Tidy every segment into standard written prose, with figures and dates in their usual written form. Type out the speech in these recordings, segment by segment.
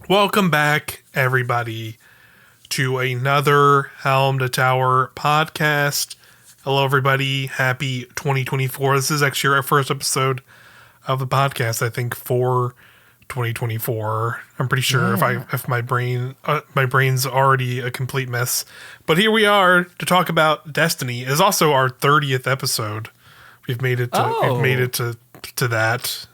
Welcome back, everybody, to another Helm to Tower podcast. Hello, everybody. Happy 2024. This is actually our first episode of the podcast, I think, for 2024. I'm pretty sure if my brain's already a complete mess. But here we are to talk about Destiny. It's also our 30th episode. We've made it to that.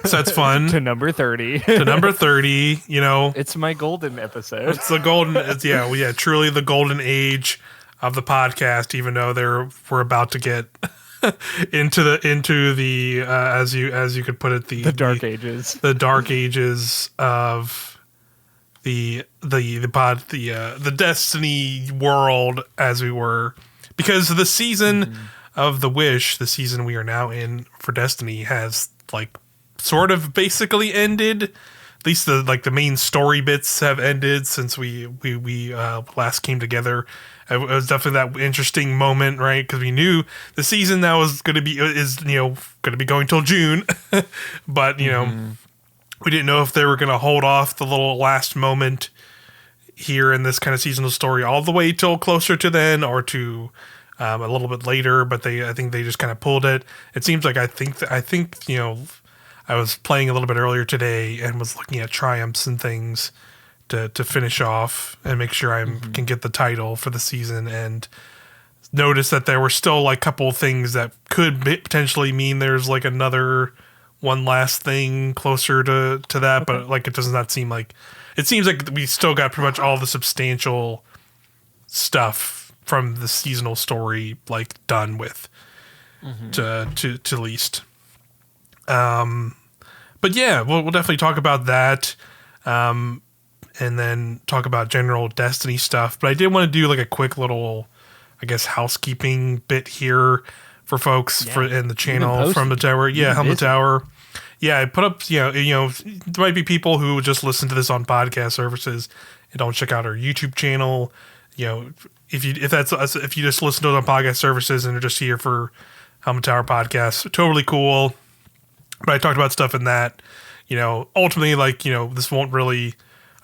So that's fun. To number 30. To number 30, you know. It's my golden episode. It's the golden, truly the golden age of the podcast, even though we're about to get into the as you could put it, the dark ages. The dark ages of the Destiny world as we were, because the season of the Wish, the season we are now in for Destiny, has like sort of basically ended. At least the main story bits have ended since we last came together. It was definitely that interesting moment, right? Because we knew the season now is going to be going till June, but we didn't know if they were going to hold off the little last moment here in this kind of seasonal story all the way till closer to then, or to a little bit later. But I think they just kind of pulled it. It seems like I think I was playing a little bit earlier today and was looking at triumphs and things to finish off and make sure I can get the title for the season, and notice that there were still like a couple of things that could potentially mean there's like another one last thing closer to that, but like it does not seem like, it seems like we still got pretty much all the substantial stuff from the seasonal story like done with to least. But yeah, we'll definitely talk about that, and then talk about general Destiny stuff. But I did want to do like a quick little, I guess, housekeeping bit here for folks in the channel from the tower. Yeah, Helm the Tower. Yeah, I put up. There might be people who just listen to this on podcast services and don't check out our YouTube channel. If you just listen to it on podcast services and are just here for Helm the Tower podcast, totally cool. But I talked about stuff in that, ultimately, this won't really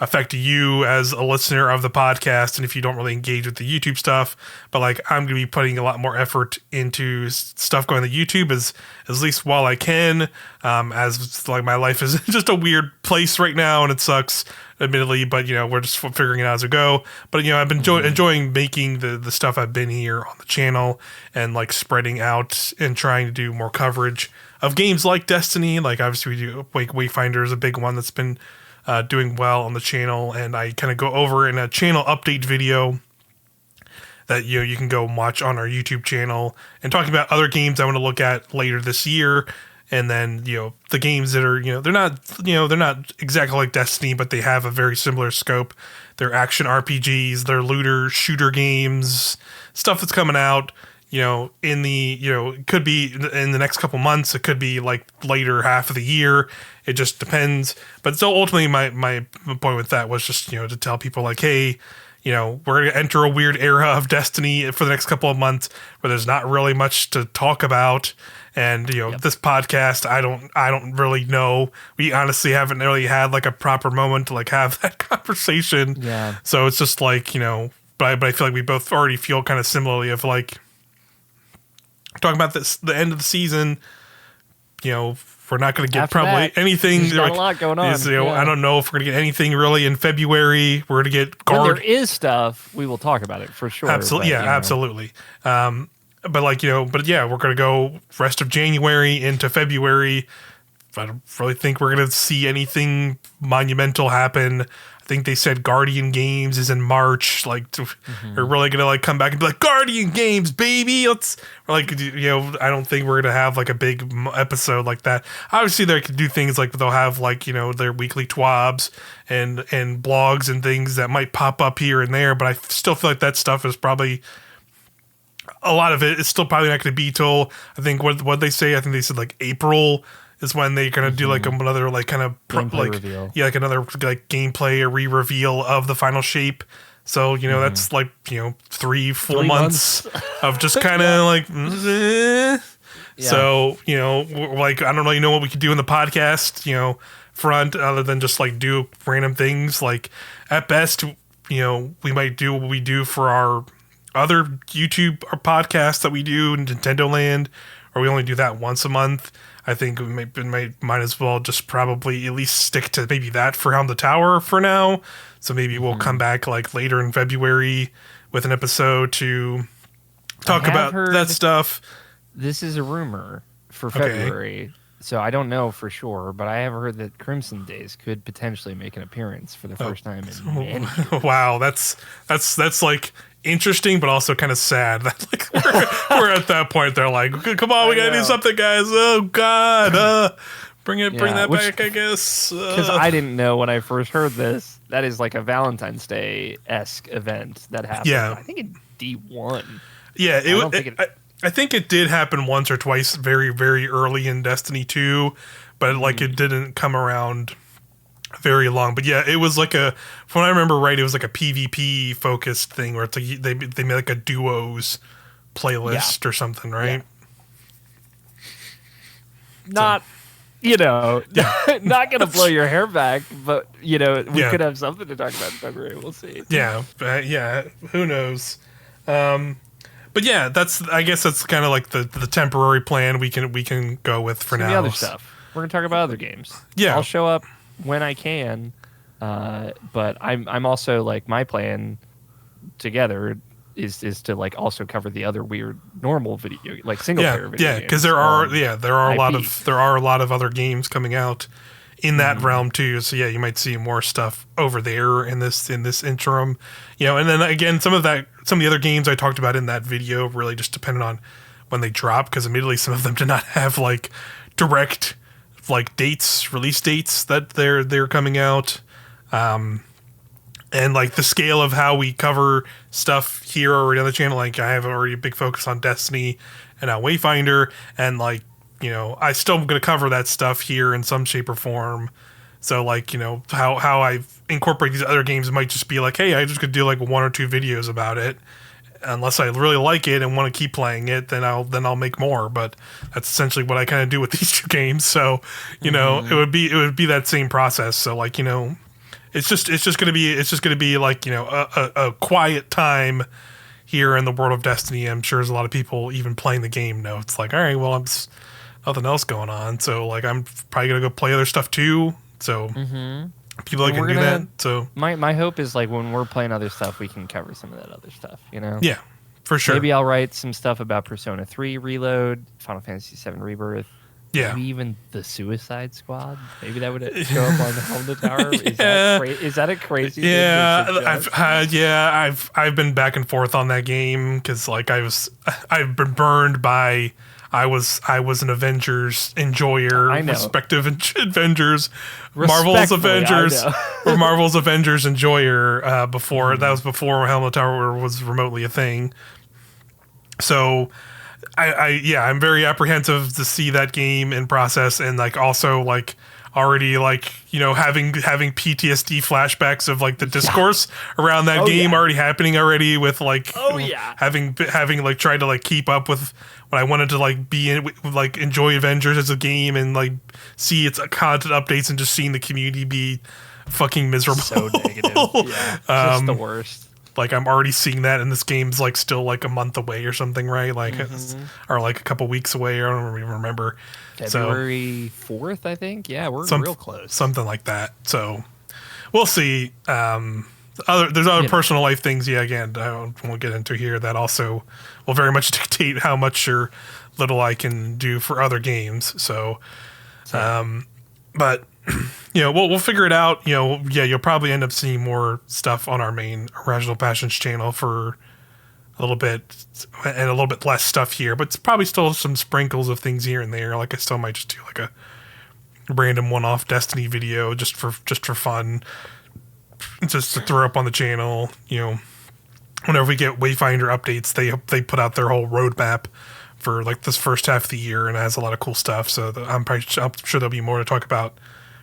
affect you as a listener of the podcast, and if you don't really engage with the YouTube stuff, but like I'm going to be putting a lot more effort into stuff going to YouTube as least while I can, as like my life is just a weird place right now, and it sucks, admittedly, but we're just figuring it out as we go. But I've been enjoying making the stuff I've been here on the channel, and like spreading out and trying to do more coverage of games like Destiny. Like obviously we do Wayfinder is a big one that's been doing well on the channel, and I kind of go over in a channel update video that you can go watch on our YouTube channel, and talking about other games I want to look at later this year. And then the games that are they're not exactly like Destiny, but they have a very similar scope. They're action RPGs, they're looter shooter games, stuff that's coming out in the it could be in the next couple months, it could be like later half of the year, it just depends. But so ultimately my point with that was just to tell people like, hey, we're going to enter a weird era of Destiny for the next couple of months where there's not really much to talk about. And this podcast, I don't really know. We honestly haven't really had like a proper moment to like have that conversation. Yeah. So it's just like but I feel like we both already feel kind of similarly of like talking about the end of the season. We're not going to get probably anything. There's got a lot going on. I don't know if we're going to get anything really in February. We're going to get When there is stuff, we will talk about it for sure. Absolutely, absolutely. But we're going to go rest of January into February. I don't really think we're going to see anything monumental happen. I think they said Guardian Games is in March. Like, they're really going to like come back and be like, Guardian Games, baby. I don't think we're going to have like a big episode like that. Obviously, they could do things like they'll have like, their weekly twabs and blogs and things that might pop up here and there. But I still feel like that stuff is probably, a lot of it is still probably not going to be till, I think what they say, I think they said like April is when they're going to do like another like kind of reveal. Yeah, like another like gameplay or re-reveal of the final shape. So, that's like, 3 full months of just kind of like, So, like, I don't really know what we could do in the podcast, front other than just like do random things. Like at best, we might do what we do for our other YouTube or podcasts that we do in Nintendo Land, or we only do that once a month. I think might as well just probably at least stick to maybe that for Helm the Tower for now. So maybe we'll come back like later in February with an episode to talk about that stuff. This is a rumor for February, so I don't know for sure, but I have heard that Crimson Days could potentially make an appearance for the first time in many years. Wow, that's like interesting, but also kind of sad that like we're at that point. They're like, come on, we gotta do something, guys. Oh God, bring that back, I guess. Because I didn't know when I first heard this. That is like a Valentine's Day-esque event that happened. Yeah. I think in D1. Yeah, I think it did happen once or twice very, very early in Destiny 2, but like it didn't come around very long. But yeah, it was like from what I remember right, it was like a PvP focused thing where it's like they made like a duos playlist or something, right? Yeah. Not gonna blow your hair back, but we could have something to talk about in February. We'll see. Yeah, who knows? But yeah, I guess that's kind of like the temporary plan we can go with for now. The other stuff we're gonna talk about other games. Yeah, I'll show up when I can, but I'm also like my plan together is to like also cover the other weird normal video like single player video games. Because there are a lot of other games coming out in that realm too. So yeah, you might see more stuff over there in this interim. And then again, some of the other games I talked about in that video really just depended on when they drop, because admittedly some of them did not have like direct like release dates that they're coming out. And like the scale of how we cover stuff here already on the channel, like I have already a big focus on Destiny and now Wayfinder, and like I still am going to cover that stuff here in some shape or form. So like how I incorporate these other games might just be like, hey, I just could do like 1 or 2 videos about it. Unless I really like it and want to keep playing it, then I'll make more. But that's essentially what I kind of do with these 2 games. So it would be that same process. So like it's just gonna be like a quiet time here in the world of Destiny. I'm sure there's a lot of people even playing the game know it's like, all right, well, nothing else going on, so like I'm probably gonna go play other stuff too. So people that can do that. So my hope is like when we're playing other stuff, we can cover some of that other stuff. Yeah, for sure. Maybe I'll write some stuff about Persona 3 Reload, Final Fantasy 7 Rebirth. Yeah. Maybe even the Suicide Squad. Maybe that would show up on the Helm the Tower. Is that a crazy? Yeah, I've been back and forth on that game because like I've been burned by. I was an Avengers enjoyer, respective Avengers, Marvel's Avengers, or Marvel's Avengers enjoyer before. That was before Helm the Tower was remotely a thing. So. I'm very apprehensive to see that game in process, and like also like already like having PTSD flashbacks of like the discourse around that game already happening already with like having like tried to like keep up with what I wanted to like be in, like enjoy Avengers as a game and like see its content updates, and just seeing the community be fucking miserable. So negative. Yeah, just the worst. Like I'm already seeing that, and this game's like still like a month away or something, right? Like, or like a couple weeks away. I don't even remember. February 4th, I think. Yeah, we're real close. Something like that. So we'll see. There's other personal life things. Yeah, again, I won't get into here. That also will very much dictate how much or little I can do for other games. So, but. We'll figure it out. You'll probably end up seeing more stuff on our main Original Passions channel for a little bit, and a little bit less stuff here, but it's probably still some sprinkles of things here and there. Like I still might just do like a random one-off Destiny video just for fun, just to throw up on the channel. Whenever we get Wayfinder updates, they put out their whole roadmap for like this first half of the year, and it has a lot of cool stuff. So I'm sure there'll be more to talk about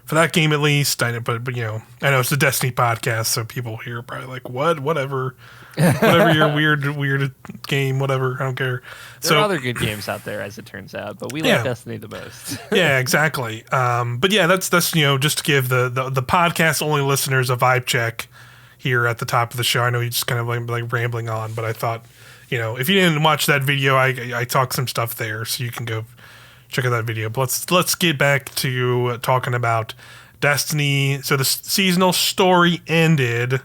for that game at least. But I know it's a Destiny podcast, so people here are probably like, what, whatever your weird game, whatever. I don't care. There are other good games out there, as it turns out, but we like Destiny the most. Yeah, exactly. But yeah, that's just to give the podcast only listeners a vibe check here at the top of the show. I know you just kind of like rambling on, but I thought, if you didn't watch that video, I talked some stuff there, so you can go check out that video. But let's get back to talking about Destiny. So the seasonal story ended.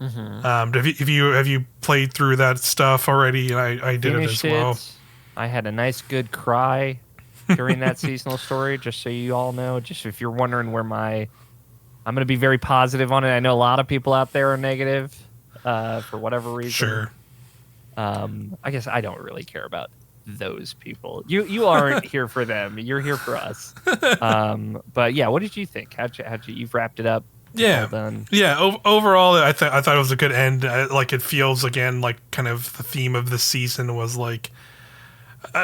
Have you played through that stuff already? I did it as well. I had a nice good cry during that seasonal story, just so you all know. Just if you're wondering where I'm going to be very positive on it. I know a lot of people out there are negative for whatever reason. Sure. I guess I don't really care about those people. You aren't here for them. You're here for us. But yeah, what did you think? How'd you you've wrapped it up? Yeah, done. Yeah. Overall, I thought it was a good end. Like it feels again like kind of the theme of the season was like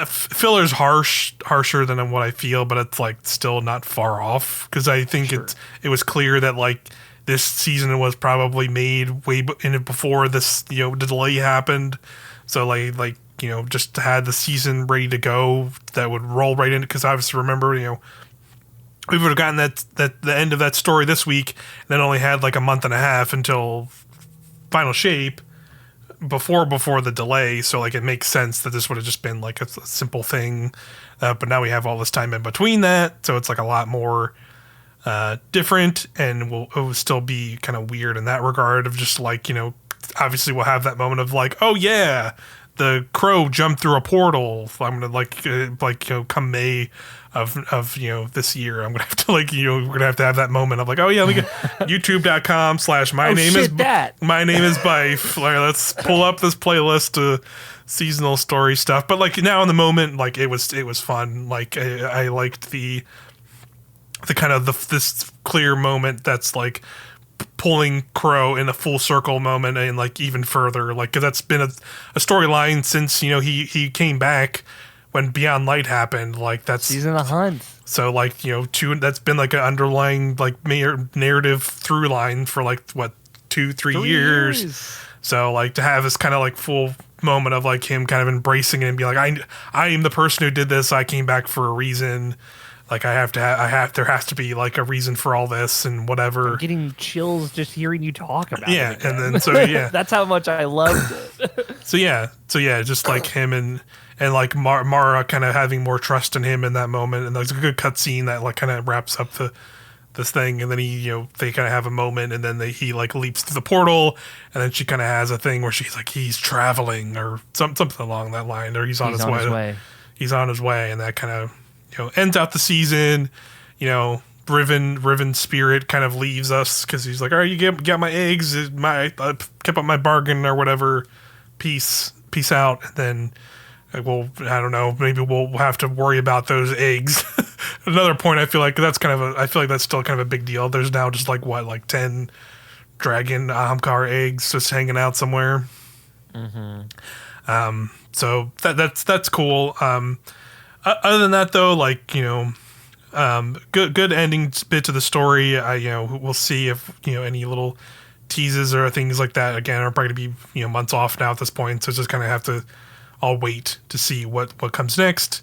filler's harsher than what I feel, but it's like still not far off because I think it was clear that like this season was probably made way before this the delay happened. So like just had the season ready to go that would roll right in because obviously remember we would have gotten the end of that story this week, and then only had like a month and a half until final shape before the delay. So like it makes sense that this would have just been like a simple thing, but now we have all this time in between that, so it's like a lot more different, and it will still be kind of weird in that regard of just like obviously we'll have that moment of like, oh yeah, the crow jumped through a portal. I'm gonna come May of this year, I'm gonna have to we're gonna have to have that moment of like, oh yeah, look at youtube.com/my name is Bife. Like, let's pull up this playlist of seasonal story stuff. But like now in the moment, like it was fun. Like I liked the kind of this clear moment that's like pulling Crow in a full circle moment and like even further, like cause that's been a storyline since he came back when Beyond Light happened. Like that's season of Hunt. So like that's been like an underlying like narrative through line for like what 2-3 years. So like to have this kind of like full moment of like him kind of embracing it and be like, I am the person who did this. I came back for a reason. Like there has to be like a reason for all this and whatever. I'm getting chills just hearing you talk about it. Yeah, and then so yeah, that's how much I loved it. so yeah, just like him and like Mara kind of having more trust in him in that moment, and there's a good cutscene that like kind of wraps up this thing, and then he they kind of have a moment, and then he like leaps through the portal, and then she kind of has a thing where she's like he's traveling or something along that line, or he's on his way. He's on his way, and that kind of ends out the season. Riven Spirit kind of leaves us because he's like, all right, you got my eggs, I kept up my bargain or whatever. Peace out. And then, I don't know, maybe we'll have to worry about those eggs. Another point, I feel like that's still kind of a big deal. There's now just like 10 dragon Ahamkar eggs just hanging out somewhere. Mm-hmm. So that's cool. Other than that, though, like good ending bit to the story. We'll see if any little teases or things like that. Again, are probably going to be months off now at this point, so just kind of have to all wait to see what comes next.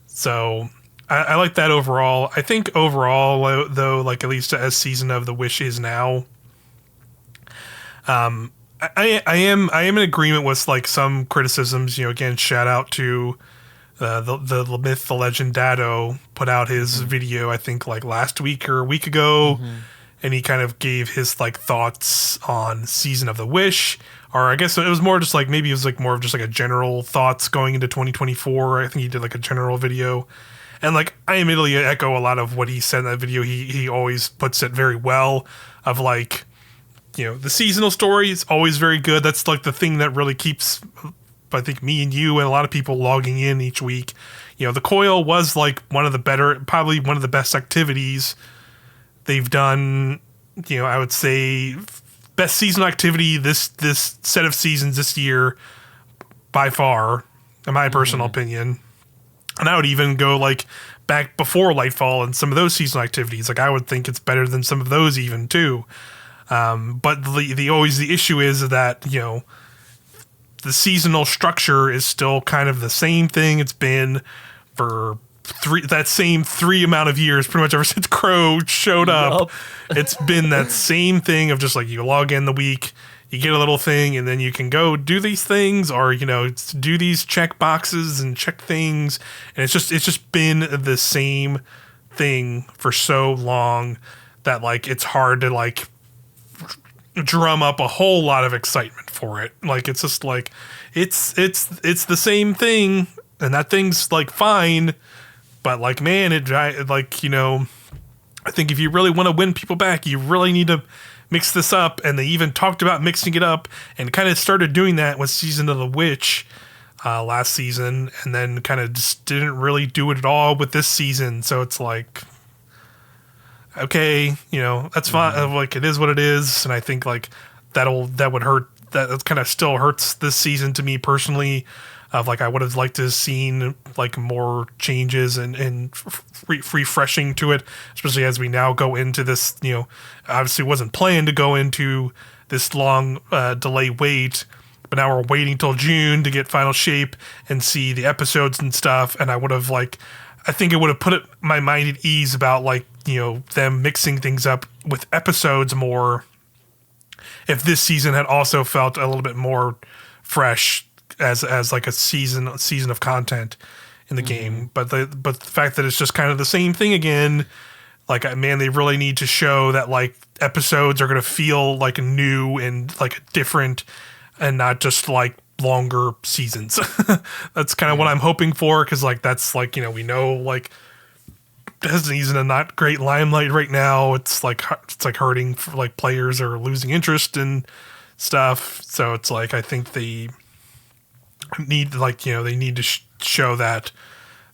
So I like that overall. I think overall, though, like at least as Season of the Wish is now, I am in agreement with like some criticisms. Again, shout out to. The myth, the legend, Dado put out his video, I think like last week or a week ago, and he kind of gave his like thoughts on Season of the Wish, or I guess it was more just like maybe it was like more of just like a general thoughts going into 2024. I think he did like a general video, and like I immediately echo a lot of what he said in that video. He always puts it very well of like the seasonal story is always very good. That's like the thing that really keeps. I think me and you and a lot of people logging in each week, the coil was like probably one of the best activities they've done. I would say best season activity this set of seasons this year by far, in my personal opinion. And I would even go like back before Lightfall and some of those seasonal activities. Like I would think it's better than some of those even too. But the always the issue is that, you know, the seasonal structure is still kind of the same thing it's been for that same three amount of years, pretty much ever since Crow showed up. It's been that same thing of just like you log in the week, you get a little thing, and then you can go do these things, or you know, do these check boxes and check things, and it's just been the same thing for so long that like it's hard to like drum up a whole lot of excitement for it. Like it's just like it's the same thing, and that thing's like fine, but like man, it like, you know, I think if you really want to win people back, you really need to mix this up. And they even talked about mixing it up and kind of started doing that with Season of the Witch last season, and then kind of just didn't really do it at all with this season. So it's like, okay, you know, that's fine. Like it is what it is, and I think like that would hurt. That kind of still hurts this season to me personally. Of like I would have liked to have seen like more changes and refreshing to it, especially as we now go into this. You know, obviously wasn't planned to go into this long delay wait, but now we're waiting till June to get final shape and see the episodes and stuff. And I would have like, I think it would have put my mind at ease about like, you know, them mixing things up with episodes more if this season had also felt a little bit more fresh as like a season of content in the game. But the fact that it's just kind of the same thing again, like man, they really need to show that like episodes are going to feel like new and like different and not just like longer seasons. That's kind of what I'm hoping for, because like that's like, you know, we know like Disney's in a not great limelight right now. It's like hurting for like players are losing interest in stuff. So it's like I think they need like, you know, they need to show that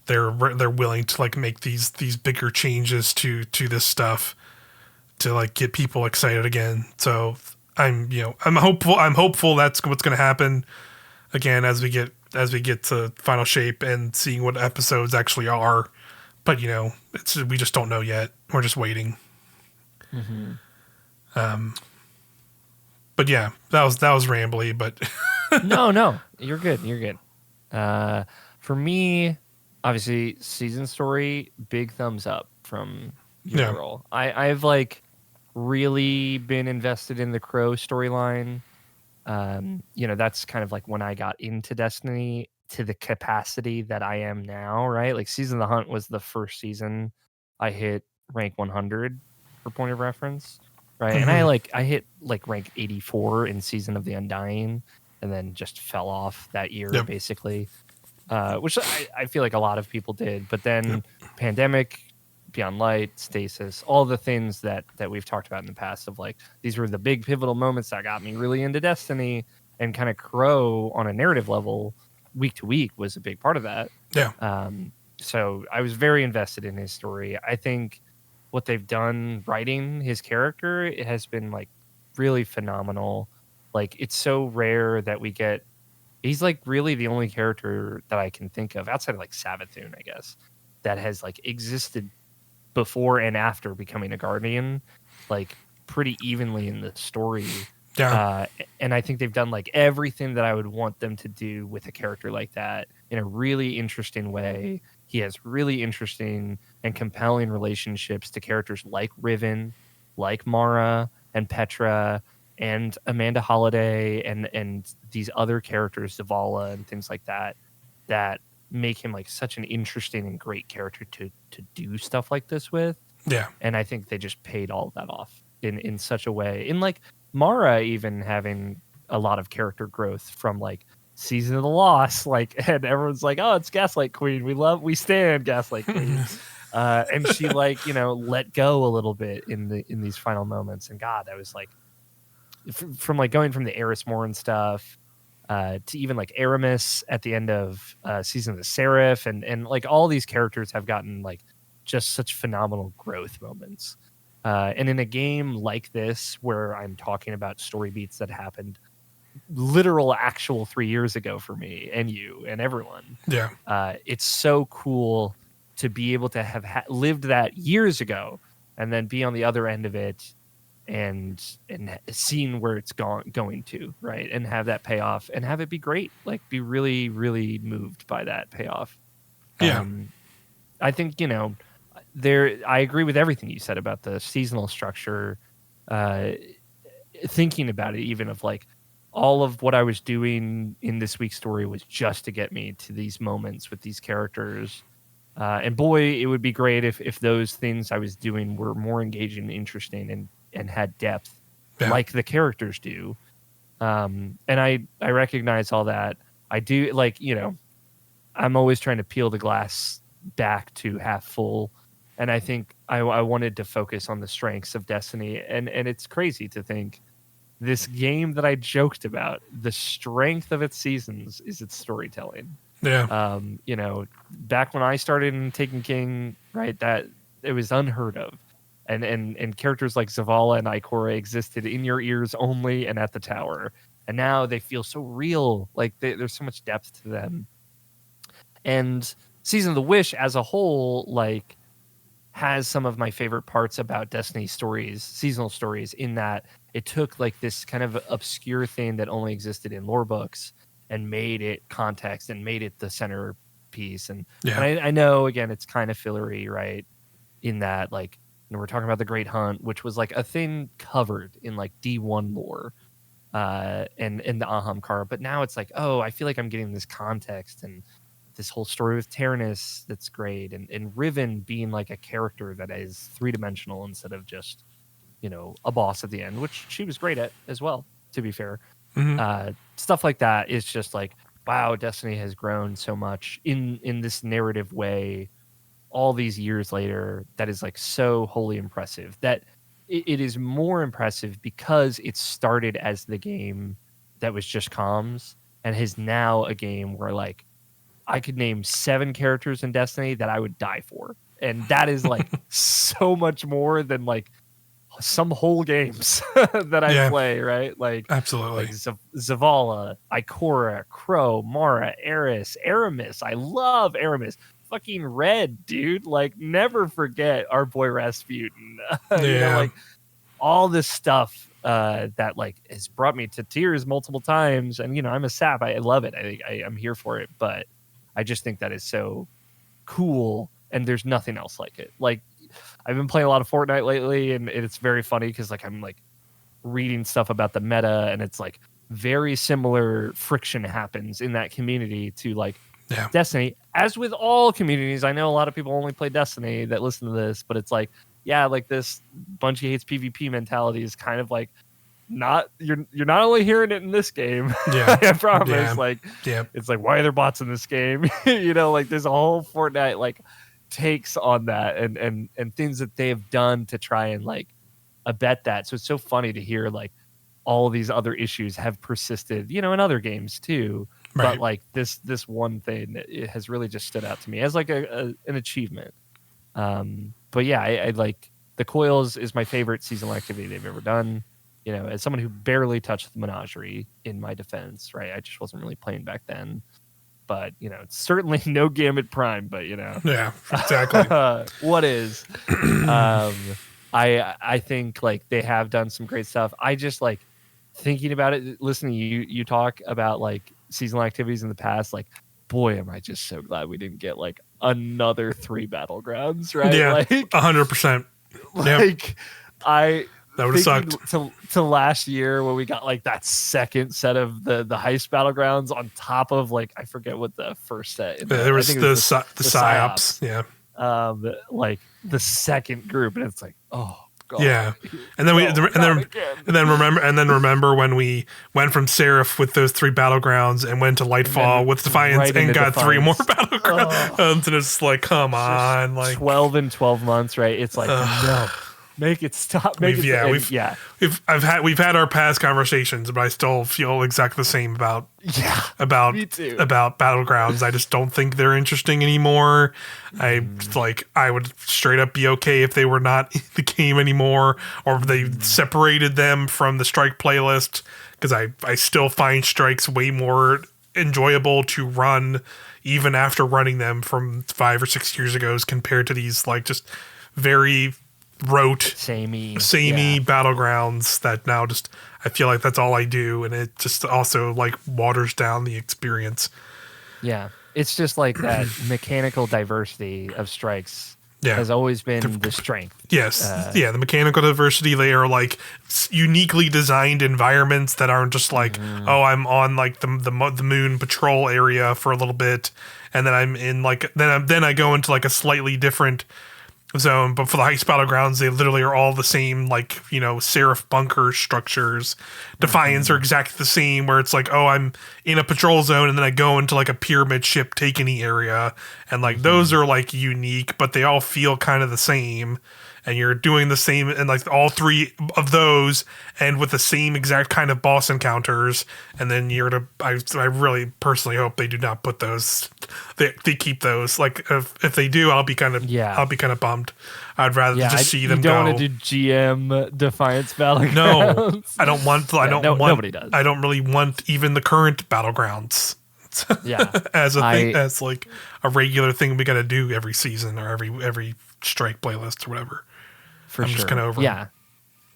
they're willing to like make these bigger changes to this stuff to like get people excited again. So I'm hopeful that's what's going to happen again as we get to final shape and seeing what episodes actually are. But you know, we just don't know yet. We're just waiting. But yeah, that was rambly, but No, you're good. You're good. For me, obviously, season story, big thumbs up from your role. I've like really been invested in the Crow storyline. You know, that's kind of like when I got into Destiny to the capacity that I am now, right? Like Season of the Hunt was the first season I hit rank 100 for point of reference, right? And I hit like rank 84 in Season of the Undying, and then just fell off that year basically, which I feel like a lot of people did. But then pandemic, Beyond Light, Stasis, all the things that we've talked about in the past of like, these were the big pivotal moments that got me really into Destiny, and kind of Crow on a narrative level week to week was a big part of that. So I was very invested in his story. I think what they've done writing his character, it has been like really phenomenal. Like it's so rare that we get, he's like really the only character that I can think of outside of like Savathun, I guess, that has like existed before and after becoming a Guardian, like pretty evenly in the story. And I think they've done like everything that I would want them to do with a character like that in a really interesting way. He has really interesting and compelling relationships to characters like Riven, like Mara and Petra and Amanda Holiday and these other characters, Zavala and things like that, that make him like such an interesting and great character to do stuff like this with. And I think they just paid all of that off in such a way. In like Mara even having a lot of character growth from like Season of the Lost, like, and everyone's like, oh, it's Gaslight Queen. We stand Gaslight Queen. And she like, you know, let go a little bit in these final moments. And God, that was like from like going from the Eris Morn stuff to even like Aramis at the end of Season of the Seraph, and like all these characters have gotten like just such phenomenal growth moments. And in a game like this, where I'm talking about story beats that happened literal actual 3 years ago for me and you and everyone. Yeah. It's so cool to be able to have lived that years ago and then be on the other end of it and seen where it's going to, right? And have that payoff and have it be great. Like, be really, really moved by that payoff. Yeah. I think, I agree with everything you said about the seasonal structure. Thinking about it, even of like all of what I was doing in this week's story was just to get me to these moments with these characters. And boy, it would be great if those things I was doing were more engaging and interesting and had depth like the characters do. And I recognize all that. I do, like, I'm always trying to peel the glass back to half full. And I think I wanted to focus on the strengths of Destiny. And it's crazy to think this game that I joked about, the strength of its seasons is its storytelling. Yeah. Back when I started in Taken King, right, that it was unheard of. And characters like Zavala and Ikora existed in your ears only and at the tower. And now they feel so real. Like there's so much depth to them. And Season of the Wish as a whole, like, has some of my favorite parts about Destiny stories, seasonal stories, in that it took like this kind of obscure thing that only existed in lore books and made it context and made it the centerpiece. And I know, again, it's kind of fillery, right? In that, like, we're talking about the Great Hunt, which was like a thing covered in like D1 lore and the Ahamkara. But now it's like, oh, I feel like I'm getting this context and this whole story with Taranis that's great. And Riven being like a character that is three-dimensional instead of just, a boss at the end, which she was great at as well, to be fair. Mm-hmm. Stuff like that is just like, wow, Destiny has grown so much in this narrative way all these years later. That is like so wholly impressive that it is more impressive because it started as the game that was just comms and is now a game where, like, I could name 7 characters in Destiny that I would die for. And that is like so much more than like some whole games that I play, right? Like, absolutely. Like Zavala, Ikora, Crow, Mara, Eris, Aramis. I love Aramis. Fucking Red, dude. Like, never forget our boy Rasputin. Like all this stuff that like has brought me to tears multiple times. And I'm a sap. I love it. I'm here for it. But I just think that is so cool, and there's nothing else like it. Like, I've been playing a lot of Fortnite lately, and it's very funny because like I'm like reading stuff about the meta, and it's like very similar friction happens in that community to like Destiny. As with all communities, I know a lot of people only play Destiny that listen to this, but it's like, yeah, like this Bungie hates PvP mentality is kind of like not you're not only hearing it in this game. I promise. It's like, why are there bots in this game? Like there's a whole Fortnite like takes on that and things that they have done to try and like abet that. So it's so funny to hear like all these other issues have persisted, in other games too. Right. But like this one thing, it has really just stood out to me as like an achievement. But yeah, I like the Coils is my favorite seasonal activity they've ever done. As someone who barely touched the Menagerie, in my defense, right? I just wasn't really playing back then. But, it's certainly no Gambit Prime, but, Yeah, exactly. What is? I think, like, they have done some great stuff. I just, like, thinking about it, listening to you talk about, like, seasonal activities in the past, like, boy, am I just so glad we didn't get, like, another 3 Battlegrounds, right? Yeah, like, 100%. Like, yep. That would have sucked. To last year when we got like that second set of the heist battlegrounds on top of like I forget what the first set. There was the psyops. Yeah. Like the second group, and it's like, oh god. Yeah. And then remember when we went from Seraph with those 3 battlegrounds and went to Lightfall with Defiance and got Defiance. 3 more battlegrounds. And it's like, come on, like 12 and 12 months, right? It's like no. Make it stop. Make we've it yeah and, we've yeah. we've had our past conversations, but I still feel exactly the same about Me too. about Battlegrounds. I just don't think they're interesting anymore. I would straight up be okay if they were not in the game anymore, or if they separated them from the Strike playlist, because I still find Strikes way more enjoyable to run even after running them from 5 or 6 years ago as compared to these like just very rote samey Battlegrounds that now just I feel like that's all I do, and it just also like waters down the experience. Yeah, it's just like that mechanical diversity of Strikes has always been the strength. Yes, the mechanical diversity. They are like uniquely designed environments that aren't just like, oh, I'm on like the moon patrol area for a little bit, and then I'm in like then I go into like a slightly different zone. But for the Heist Battlegrounds, they literally are all the same, like, you know, Seraph bunker structures. Defiance are exactly the same, where it's like, oh, I'm in a patrol zone, and then I go into like a pyramid ship take-any area, and like those are like unique, but they all feel kind of the same. And you're doing the same, and like all three of those, and with the same exact kind of boss encounters. And then I really personally hope they do not put those. They keep those. Like if they do, I'll be kind of bummed. I'd rather just see them go. You don't want to do GM Defiance Battlegrounds? No, I don't want. Nobody does. I don't really want even the current Battlegrounds. as a thing, as like a regular thing we got to do every season or every Strike playlist or whatever. I'm just kind of over. Yeah,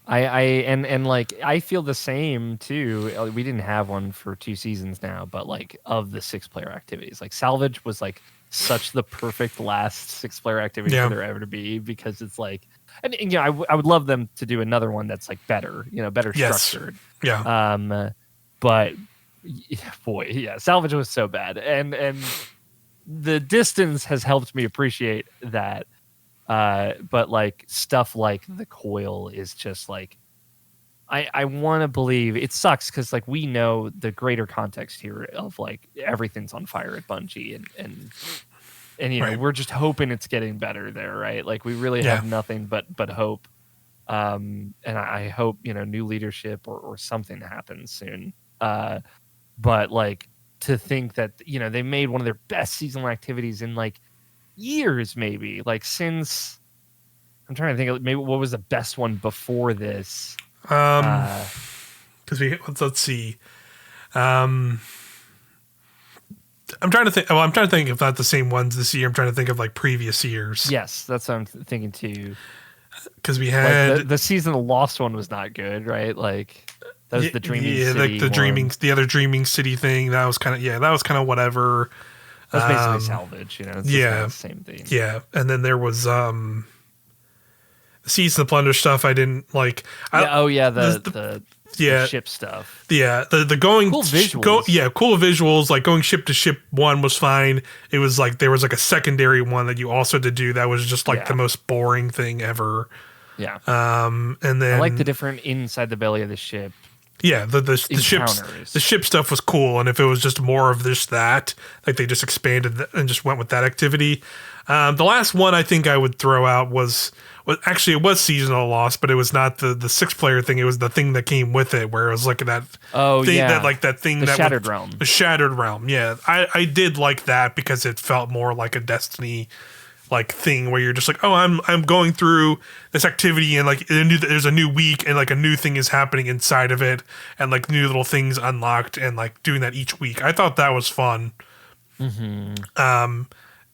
and like I feel the same too. We didn't have one for 2 seasons now, but like of the 6-player activities, like Salvage was like such the perfect last 6-player activity for there ever to be, because it's like, and you know, I would love them to do another one that's like better, you know, better structured. Yeah. But boy, Salvage was so bad, and the distance has helped me appreciate that. But like stuff like the coil is just like, I want to believe it sucks, because like we know the greater context here of like everything's on fire at Bungie, and you know, we're just hoping it's getting better there, right? Like we really have nothing but hope. And I hope, you know, new leadership or something happens soon. But like to think that, you know, they made one of their best seasonal activities in like years, maybe like since, I'm trying to think of maybe what was the best one before this. Because let's see. I'm trying to think. Well, I'm trying to think if not the same ones this year. I'm trying to think of like previous years. Yes, that's what I'm thinking too. Because we had like the season of Lost one was not good, right? Like that was the Dreaming City. The other Dreaming City thing. That was kind of whatever. That's basically Salvage, you know. It's the same thing. Yeah, and then there was the Season of Plunder stuff. I didn't like. The ship stuff. Yeah, the going cool visuals. Cool visuals. Like going ship to ship one was fine. It was like there was like a secondary one that you also had to do that was just like the most boring thing ever. Yeah. And then I like the different inside the belly of the ship. Yeah, the ship stuff was cool, and if it was just more of that, like they just expanded and just went with that activity. The last one I think I would throw out was actually it was Seasonal Lost, but it was not the 6-player thing. It was the thing that came with it, where it was like that. The Shattered Realm. The Shattered Realm. Yeah, I did like that because it felt more like a Destiny like thing where you're just like, oh, I'm going through this activity, and like there's a new week, and like a new thing is happening inside of it, and like new little things unlocked, and like doing that each week. I thought that was fun.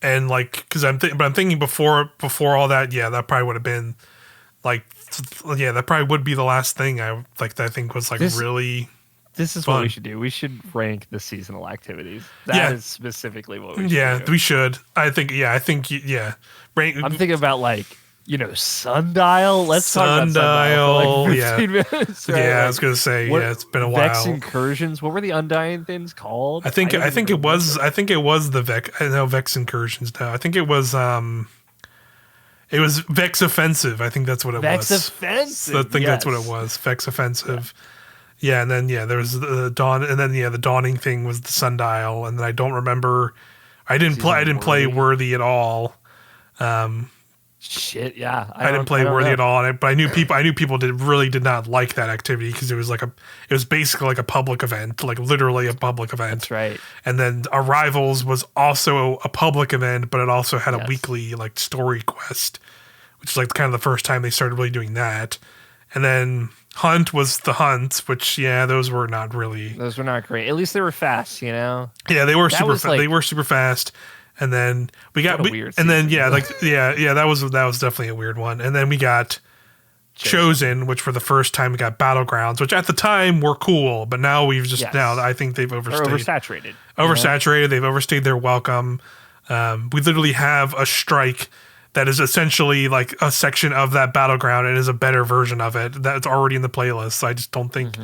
And like, because I'm thinking before all that, that probably would have been like, that probably would be the last thing I think was like really. This is fun. What we should do. We should rank the seasonal activities. That is specifically what we should do. Yeah, we should. I'm thinking about like, you know, Sundial. Let's talk about Sundial for like 15 minutes. Right? Yeah, I was gonna say. It's been a while. Vex Incursions. What were the Undying things called? I think it was the Vex. I know Vex Incursions now. I think it was it was Vex Offensive. I think that's what it was. Vex Offensive. I think that's what it was. Vex Offensive. Yeah, and then there was the Dawn, and then the Dawning thing was the Sundial, and then I don't remember. I didn't play Worthy at all. Shit, yeah. I didn't play Worthy at all, but I knew people did not like that activity because it was basically like a public event, like literally a public event. That's right. And then Arrivals was also a public event, but it also had a Yes. weekly like story quest, which is like kind of the first time they started really doing that. And then Hunt was the Hunt, which those were not great. At least they were fast, you know. Yeah, they were they were super fast. And then we got that was definitely a weird one. And then we got Chosen, which for the first time we got Battlegrounds, which at the time were cool, but now now I think they've overstayed. They're oversaturated. They've overstayed their welcome. We literally have a strike that is essentially like a section of that Battleground and is a better version of it that's already in the playlist. So I just don't think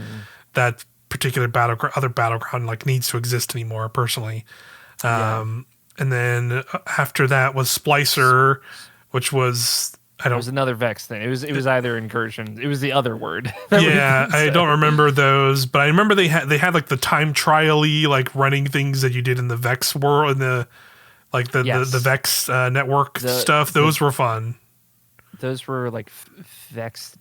that particular other Battleground like needs to exist anymore personally. And then after that was Splicer, which was It was another Vex thing. It was either incursion. It was the other word. I don't remember those, but I remember they had like the time trial-y like running things that you did in the Vex world, in the the Vex network stuff. Those were fun. Those were like Vex.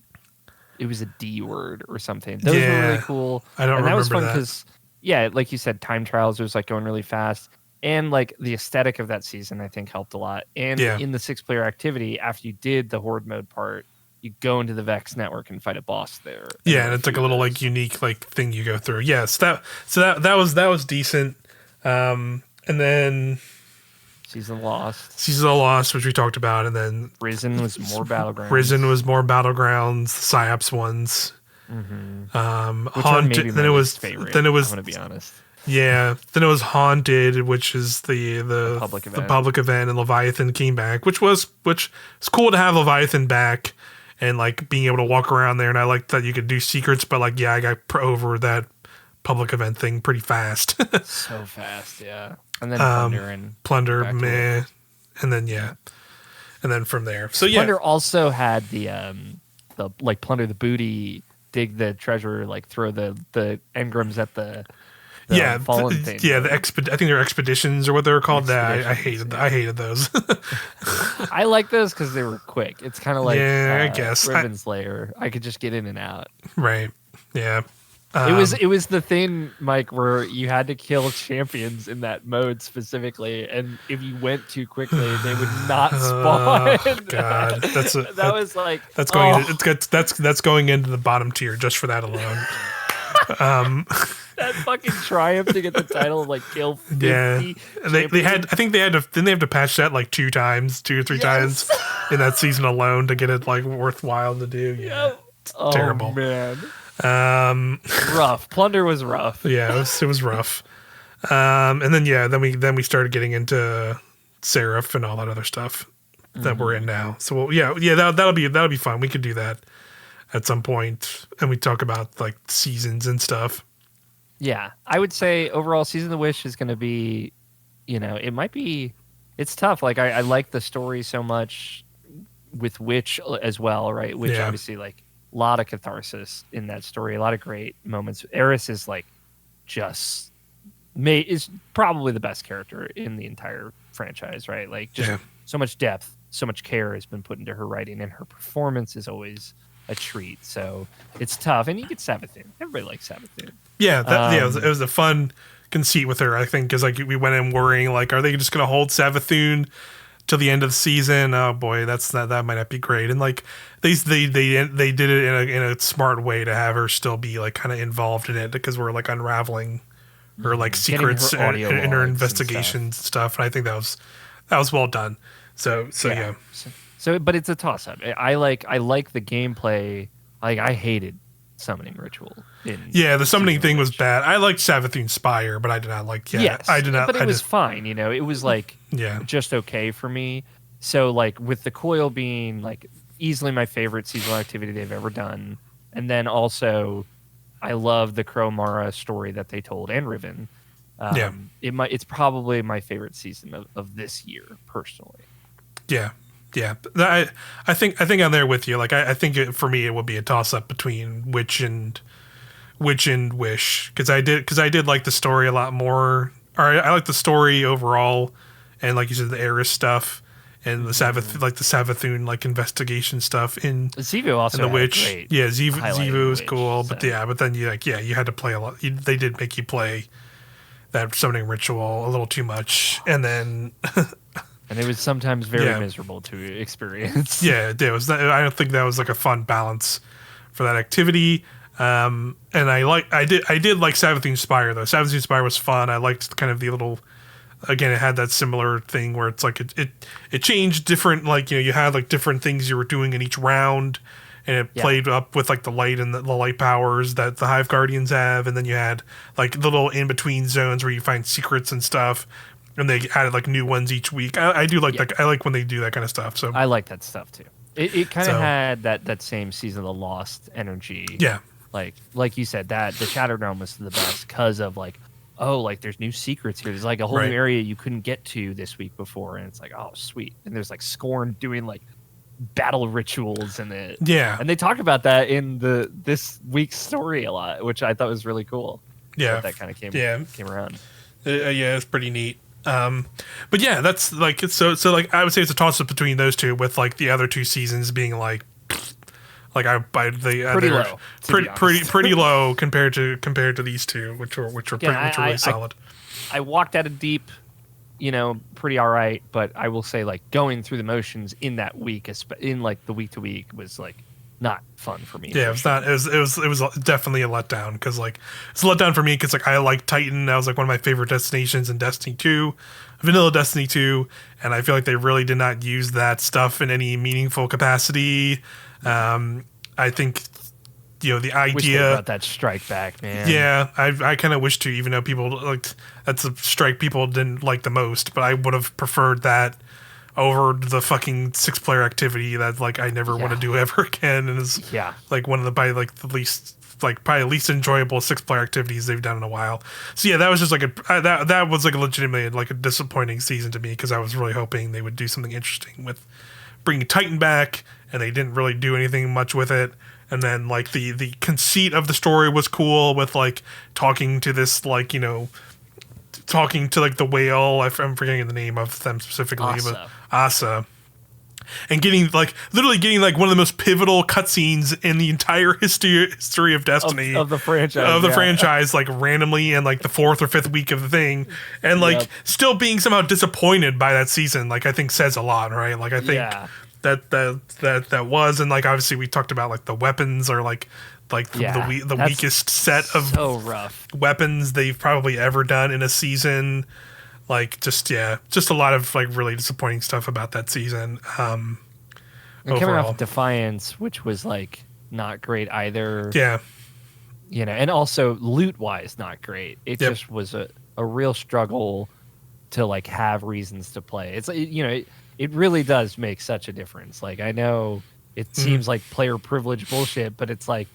It was a D word or something. Those were really cool. I don't remember that. That was fun because like you said, time trials was like going really fast. And like the aesthetic of that season, I think helped a lot. And in the 6-player activity, after you did the horde mode part, you go into the Vex network and fight a boss there. And it's like a little like unique like thing you go through. Yes, that was decent. And then Season of Lost, which we talked about, and then Risen was more Battlegrounds. Psyops ones. Which Haunted. Then it was favorite. Then it was. I'm gonna be honest. Yeah, then it was Haunted, which is the public event, and Leviathan came back, which was cool to have Leviathan back and like being able to walk around there. And I liked that you could do secrets, but like I got over that public event thing pretty fast. So fast, yeah. And then Plunder, meh, and then and then from there. So Plunder also had the like Plunder the booty, dig the treasure, like throw the engrams at the fallen thing. Yeah, I think they're expeditions or what they were called. I hated those. I like those because they were quick. It's kind of like I guess Riven's Lair. I could just get in and out. Right. Yeah. It was the thing, Mike, where you had to kill champions in that mode specifically, and if you went too quickly, they would not spawn. God, that's going into the bottom tier just for that alone. That fucking triumph to get the title of like kill 50. Yeah, they had. I think they had to. Didn't they have to patch that like 2 or 3 times in that season alone to get it like worthwhile to do? Yeah, it's terrible, man. Rough. Plunder was rough. Yeah, it was rough. And then we started getting into Seraph and all that other stuff that we're in now. So that'll be fun. We could do that at some point, and we talk about like seasons and stuff. Yeah, I would say overall, Season of the Wish is going to be, it's tough. Like I like the story so much with Witch as well, right? Witch obviously like a lot of catharsis in that story, a lot of great moments. Eris is like is probably the best character in the entire franchise, right? Like just so much depth, so much care has been put into her writing, and her performance is always a treat. So it's tough, and you get Savathun. Everybody likes Savathun. Yeah, it was a fun conceit with her, I think, because like we went in worrying like, are they just going to hold Savathun till the end of the season? Oh boy, that might not be great. And like they did it in a smart way to have her still be like kind of involved in it, because we're like unraveling her like secrets and her investigations and stuff. And I think that was well done. So yeah. So, but it's a toss-up. I like the gameplay. Like, I hated summoning ritual. The summoning thing was bad. I liked Savathun Spire, but I did not like. I did not. But it was fine. It was like just okay for me. So, like with the coil being like easily my favorite seasonal activity they've ever done, and then also I love the Crow Mara story that they told, and Riven. It's probably my favorite season of this year personally. Yeah. Yeah, I think I'm there with you. Like, I think for me it would be a toss up between Witch and Wish, because I did like the story a lot more. Or I like the story overall, and like you said, the Eris stuff. and the Savath, like the Savathun like investigation stuff in Xivu also in the had a Witch. great Yeah, highlight in Xivu the was Witch, cool, so. but then you had to play a lot. They did make you play that summoning ritual a little too much, and then and it was sometimes very Yeah. miserable to experience. yeah, it was. I don't think that was like a fun balance for that activity. And I did like Savathun Spire though. Savathun Spire was fun. I liked kind of the little. Again, it had that similar thing where it's like it changed different, like, you had like different things you were doing in each round, and it played up with like the light and the light powers that the Hive Guardians have, and then you had like little in between zones where you find secrets and stuff, and they added like new ones each week. I do like that. I like when they do that kind of stuff. So I like that stuff too. It kind of had that same Season of the Lost energy. Yeah. Like you said, that the Shattered Realm was the best because of like, oh, like there's new secrets here. There's like a whole new area you couldn't get to this week before, and it's like, oh, sweet. And there's like Scorn doing like battle rituals and it. Yeah. And they talk about that in this week's story a lot, which I thought was really cool. Yeah. That kind of came around. Yeah, it's pretty neat. But yeah, that's like so like I would say it's a toss up between those two, with like the other two seasons being like pretty low, pretty low compared to these two, which were really solid. I walked out of deep, pretty all right, but I will say like going through the motions in that week, in like the week to week, was like not fun for me. Yeah, it was not. It was definitely a letdown, because like it's a letdown for me because like I like Titan. That was like one of my favorite destinations in Destiny 2, vanilla Destiny 2, and I feel like they really did not use that stuff in any meaningful capacity. I think the idea, wish they brought that strike back, man. Yeah, I kind of wish to, even though people like that's a strike people didn't like the most, but I would have preferred that over the fucking 6-player activity that like I never want to do ever again, and is like one of the probably the least enjoyable 6-player activities they've done in a while. So yeah, that was just like that was like a legitimately like a disappointing season to me, because I was really hoping they would do something interesting with bringing Titan back, and they didn't really do anything much with it. And then like the conceit of the story was cool, with like talking to this like talking to like the whale. I'm forgetting the name of them specifically, but Asa. And literally getting like one of the most pivotal cutscenes in the entire history of Destiny, of the franchise, franchise, like randomly in like the 4th or 5th week of the thing, and like still being somehow disappointed by that season, like I think says a lot, right? Like I think that was, and like obviously we talked about like the weapons are like the weakest set of rough weapons they've probably ever done in a season. Like just a lot of like really disappointing stuff about that season. And coming off Defiance, which was like not great either. Yeah. And also loot wise not great. It just was a real struggle to like have reasons to play. It's it really does make such a difference. Like I know it seems like player privilege bullshit, but it's like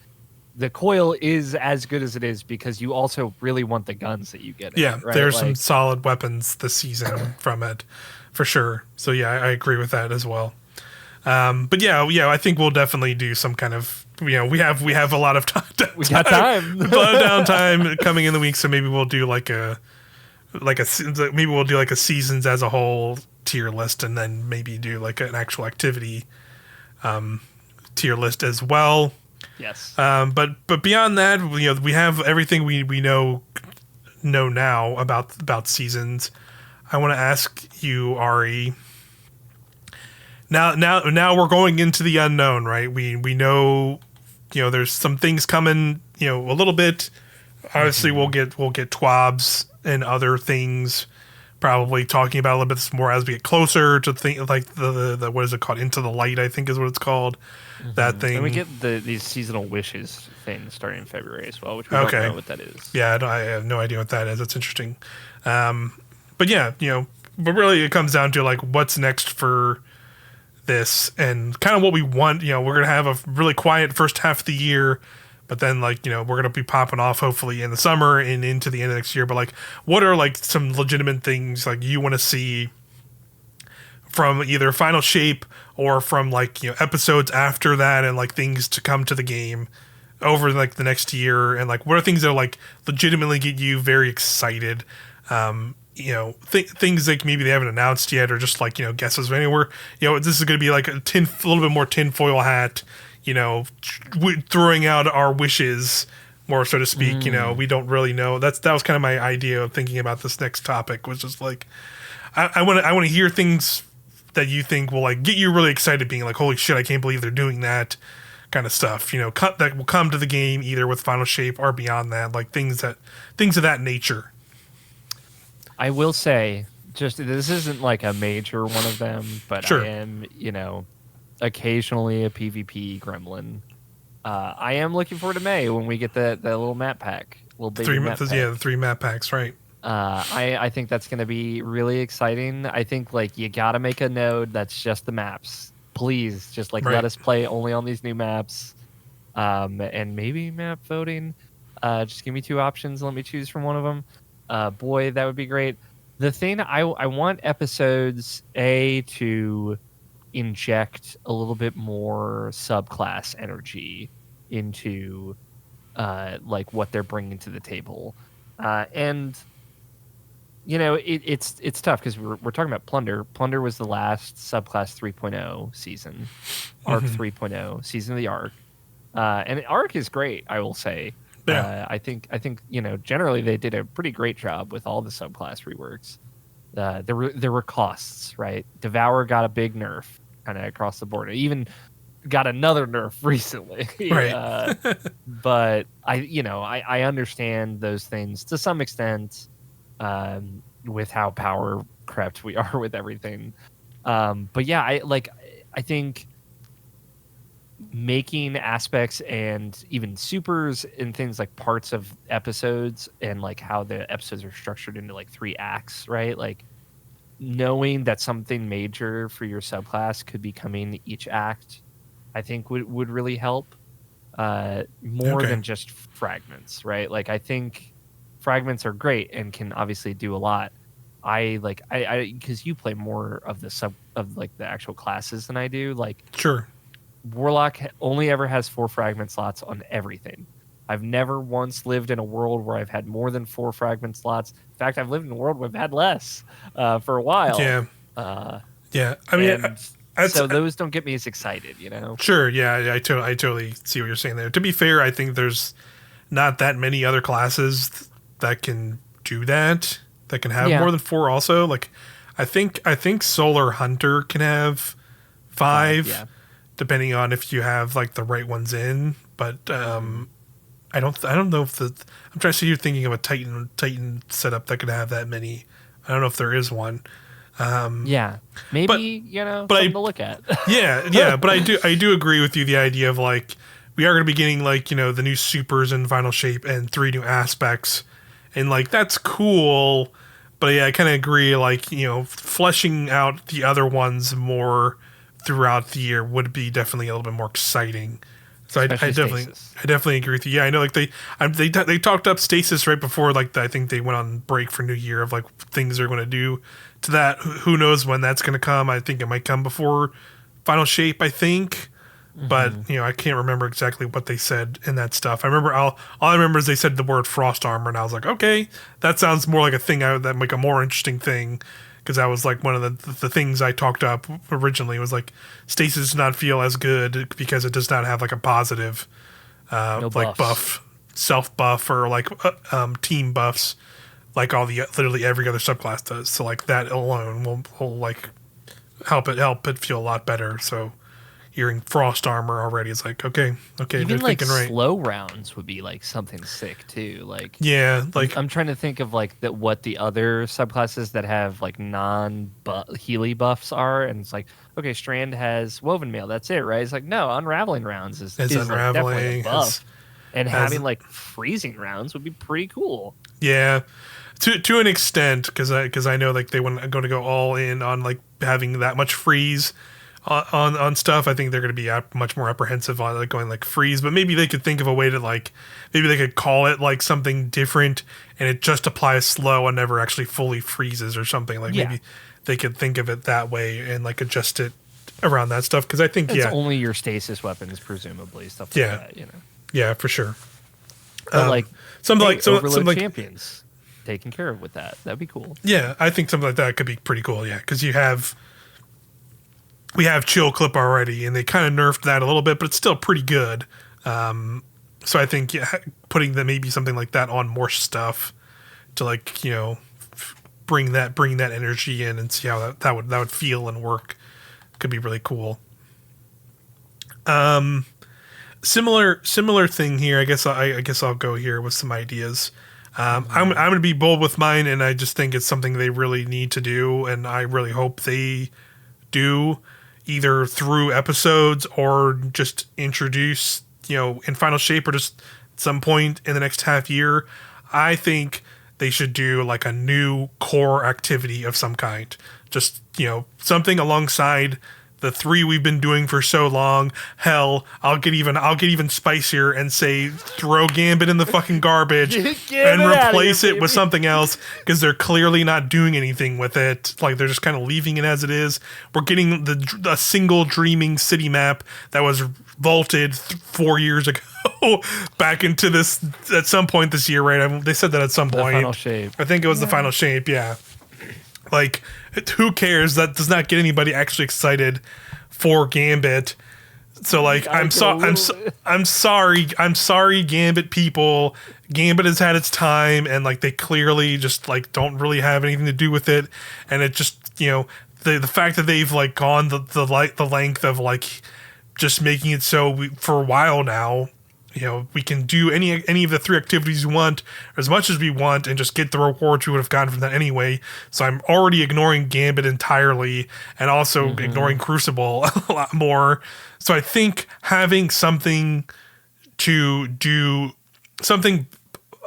the coil is as good as it is because you also really want the guns that you get. Yeah, right? There's some solid weapons this season from it, for sure. So yeah, I agree with that as well. But yeah, I think we'll definitely do some kind of we have a lot of time. We got time. A lot of downtime coming in the week, so maybe we'll do like a seasons as a whole tier list, and then maybe do like an actual activity tier list as well. Yes. But beyond that, we have everything we know now about seasons. I want to ask you, Ari. Now we're going into the unknown, right? We know, there's some things coming, a little bit. Obviously, we'll get TWABs and other things. Probably talking about a little bit more as we get closer to like the what is it called? Into the Light, I think is what it's called. That thing. And we get these seasonal wishes things starting in February as well, which we don't know what that is. Yeah, I have no idea what that is. That's interesting. But yeah, but really it comes down to like what's next for this, and kind of what we want. We're gonna have a really quiet first half of the year. But then, like, we're going to be popping off hopefully in the summer and into the end of next year. But, like, what are, like, some legitimate things, like, you want to see from either Final Shape or from, like, episodes after that, and, like, things to come to the game over, like, the next year? And, like, what are things that, like, legitimately get you very excited? things like maybe they haven't announced yet, or just like guesses anywhere. This is going to be like a little bit more tinfoil hat. Throwing out our wishes more, so to speak. We don't really know. That was kind of my idea of thinking about this next topic, was just like I want to hear things that you think will like get you really excited, being like, holy shit, I can't believe they're doing that kind of stuff. That will come to the game either with Final Shape or beyond that, like things of that nature. I will say, just this isn't like a major one of them, but sure. I am, occasionally a PvP gremlin. I am looking forward to May when we get that little map pack. The 3 map packs, right? I think that's going to be really exciting. I think like you got to make a node that's just the maps. Please, just like let us play only on these new maps, and maybe map voting. Just give me 2 options. Let me choose from one of them. Boy, that would be great. The thing I want episodes to inject a little bit more subclass energy into like what they're bringing to the table, and it's tough because we're talking about Plunder. Plunder was the last subclass 3.0 season, Arc 3.0 season of the Arc, and Arc is great, I will say. Yeah. I think generally they did a pretty great job with all the subclass reworks. There were costs, right? Devour got a big nerf kind of across the board. It even got another nerf recently. Right. But I understand those things to some extent, with how power crept we are with everything. But yeah, I think making aspects and even supers and things like parts of episodes, and like how the episodes are structured into like 3 acts, right? Like knowing that something major for your subclass could be coming each act, I think would really help, more than just fragments, right? Like I think fragments are great and can obviously do a lot. I because you play more of the actual classes than I do. Like sure. Warlock only ever has 4 fragment slots on everything. I've never once lived in a world where I've had more than 4 fragment slots. In fact, I've lived in a world where I've had less for a while. Yeah. Yeah. I mean, so those don't get me as excited, Sure. Yeah. I totally see what you're saying there. To be fair, I think there's not that many other classes that can do that can have more than 4 also. Like, I think Solar Hunter can have 5. Yeah. Depending on if you have like the right ones in, but I don't know if I'm trying to see, you're thinking of a Titan setup that could have that many. I don't know if there is one. Yeah, maybe something to look at. yeah, but I do agree with you. The idea of like we are going to be getting like the new supers in Final Shape and 3 new aspects, and like that's cool. But yeah, I kind of agree. Like fleshing out the other ones more throughout the year would be definitely a little bit more exciting. So I definitely agree with you. Yeah, I know. Like they talked up Stasis right before. Like I think they went on break for New Year of like things they're going to do to that. Who knows when that's going to come? I think it might come before Final Shape. I think, but I can't remember exactly what they said in that stuff. I remember all I remember is they said the word Frost Armor, and I was like, okay, that sounds more like a thing. That like a more interesting thing. Because that was like one of the things I talked up originally, was like Stasis does not feel as good because it does not have like a positive like buff, self buff, or like team buffs like literally every other subclass does. So like that alone will like help it feel a lot better. So hearing Frost Armor already is like okay, even they're like thinking right. Slow rounds would be like something sick too. Like like I'm trying to think of like what the other subclasses that have like Healy buffs are, and it's like okay, Strand has Woven Mail, that's it, right? It's like no, Unraveling rounds is Unraveling, like definitely a buff, and having like freezing rounds would be pretty cool. Yeah. To an extent, because I know like they going to go all in on like having that much freeze on stuff. I think they're going to be much more apprehensive on like going like freeze, but maybe they could think of a way to like maybe they could call it like something different and it just applies slow and never actually fully freezes or something. Like maybe they could think of it that way and like adjust it around that stuff, because I think it's only your stasis weapons presumably, stuff like that. Yeah, for sure. But like some Overload champions. taken care of with that. That'd be cool. Yeah, I think something like that could be pretty cool. Yeah, because we have chill clip already, and they kind of nerfed that a little bit, but it's still pretty good. So I think putting maybe something like that on more stuff to like bring that energy in and see how that would feel and work could be really cool. Similar thing here. I guess I'll go here with some ideas. I'm going to be bold with mine, and I just think it's something they really need to do, and I really hope they do, either through episodes or just introduce, in final shape, or just at some point in the next half year. I think they should do like a new core activity of some kind. Just, something alongside the 3 we've been doing for so long. Hell, I'll get even spicier and say throw Gambit in the fucking garbage and replace it with something else, because they're clearly not doing anything with it. Like, they're just kind of leaving it as it is. We're getting a single Dreaming City map that was vaulted 4 years ago back into this at some point this year, right? They said that at some point. The final shape. I think it was the final shape, yeah. Like, who cares? That does not get anybody actually excited for Gambit. So, like, I'm sorry, Gambit people. Gambit has had its time, and like they clearly just like don't really have anything to do with it. And it just, the fact that they've like gone the length of like just making it so for a while now. We can do any of the 3 activities we want, as much as we want, and just get the rewards we would have gotten from that anyway. So I'm already ignoring Gambit entirely, and also ignoring Crucible a lot more. So I think having something to do, something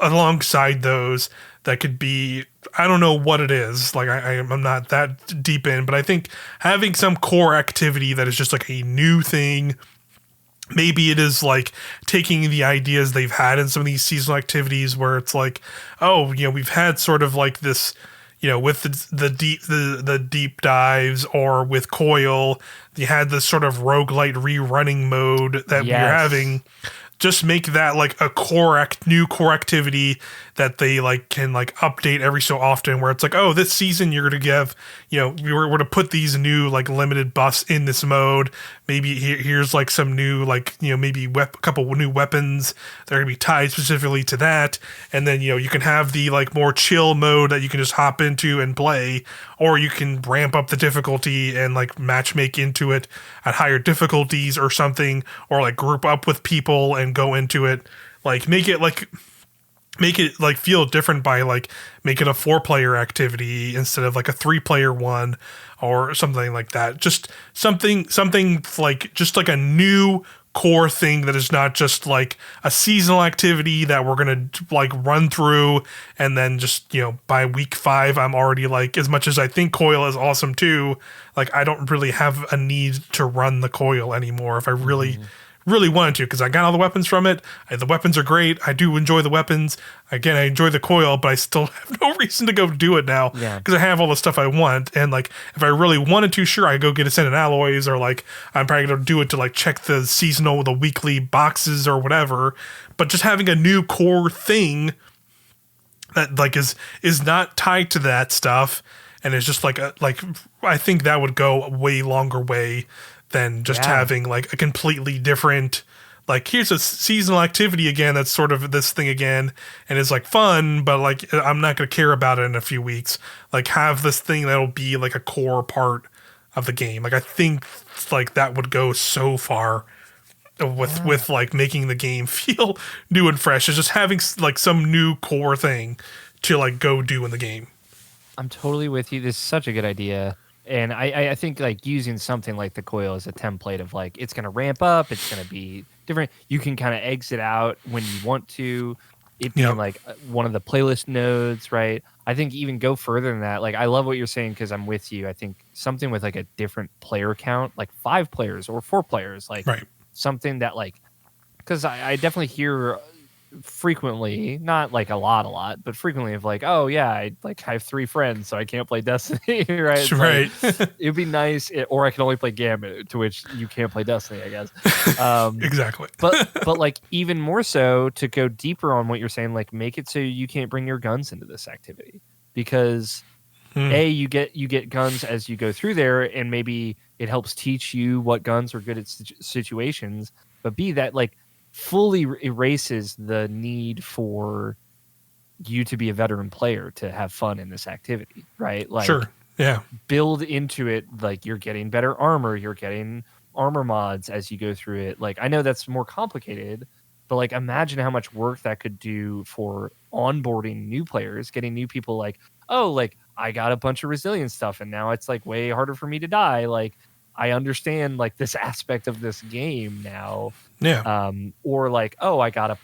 alongside those that could be, I don't know what it is. Like, I'm not that deep in, but I think having some core activity that is just like a new thing. Maybe it is like taking the ideas they've had in some of these seasonal activities where it's like, oh, we've had sort of like this, with the deep dives, or with Coil, you had this sort of roguelite rerunning mode that we're having. Just make that like a new core activity that they like can like update every so often, where it's like, oh, this season you're going to give, we're to put these new like limited buffs in this mode. Maybe here's like some new, like, maybe a couple new weapons that are going to be tied specifically to that. And then, you can have the like more chill mode that you can just hop into and play, or you can ramp up the difficulty and like matchmake into it at higher difficulties or something, or like group up with people and go into it. Like, make it like feel different by like make it a 4-player activity instead of like a 3-player one, or something like that. Just something like just like a new core thing that is not just like a seasonal activity that we're gonna like run through, and then just by week 5 I'm already like, as much as I think Coil is awesome too, like I don't really have a need to run the Coil anymore if I really wanted to, because I got all the weapons from it. The weapons are great. I do enjoy the weapons. Again, I enjoy the Coil, but I still have no reason to go do it now, because I have all the stuff I want. And like, if I really wanted to, sure, I go get Ascendant Alloys, or like I'm probably gonna do it to like check the seasonal, the weekly boxes or whatever. But just having a new core thing that like is not tied to that stuff, and it's just like I think that would go a way longer way than just having like a completely different, like, here's a seasonal activity again that's sort of this thing again, and it's like fun, but like I'm not going to care about it in a few weeks. Like, have this thing that'll be like a core part of the game. Like, I think like that would go so far with like making the game feel new and fresh. It's just having like some new core thing to like go do in the game. I'm totally with you. This is such a good idea. And I think like using something like the Coil as a template of like, it's going to ramp up, it's going to be different. You can kind of exit out when you want to. It being like one of the playlist nodes, right? I think even go further than that. Like, I love what you're saying, because I'm with you. I think something with like a different player count, like 5 players or 4 players, like something that like, because I definitely hear frequently, not like a lot, but frequently of like, oh yeah, I have 3 friends, so I can't play Destiny, right? It's right. Like, it'd be nice, or I can only play Gambit, to which you can't play Destiny, I guess. Exactly. but like even more so to go deeper on what you're saying, like make it so you can't bring your guns into this activity because A, you get guns as you go through there, and maybe it helps teach you what guns are good at situations. But B, that like fully erases the need for you to be a veteran player to have fun in this activity, right? Like, sure, yeah. Build into it like you're getting better armor, you're getting armor mods as you go through it. Like, I know that's more complicated, but like imagine how much work that could do for onboarding new players, getting new people like, oh, like I got a bunch of resilience stuff and now it's like way harder for me to die. Like I understand like this aspect of this game now. Yeah. Or like, oh, I got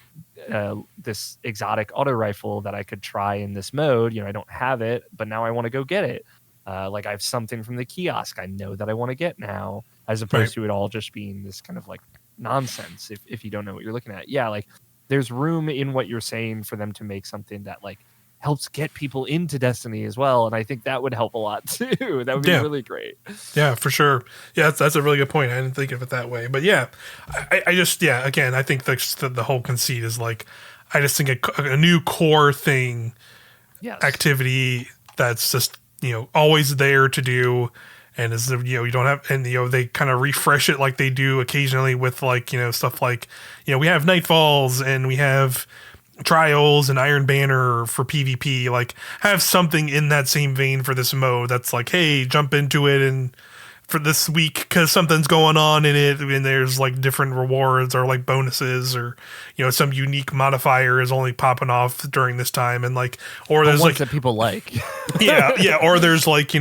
this exotic auto rifle that I could try in this mode. You know, I don't have it, but now I want to go get it. Like I have something from the kiosk I know that I want to get now, as opposed to it all just being this kind of like nonsense if you don't know what you're looking at. Yeah, like there's room in what you're saying for them to make something that like helps get people into Destiny as well, and I think that would help a lot too. That would be really great. Yeah, for sure. Yeah, that's a really good point. I didn't think of it that way, but yeah, I just again, I think the whole conceit is like, I just think a new core thing, activity that's just always there to do, and is you don't have, and they kind of refresh it like they do occasionally with like stuff like we have Nightfalls and we have Trials and Iron Banner for PvP. Like have something in that same vein for this mode that's like, hey, jump into it and for this week because something's going on in it and there's like different rewards or like bonuses or some unique modifier is only popping off during this time, and like, or there's like that people like yeah, or there's like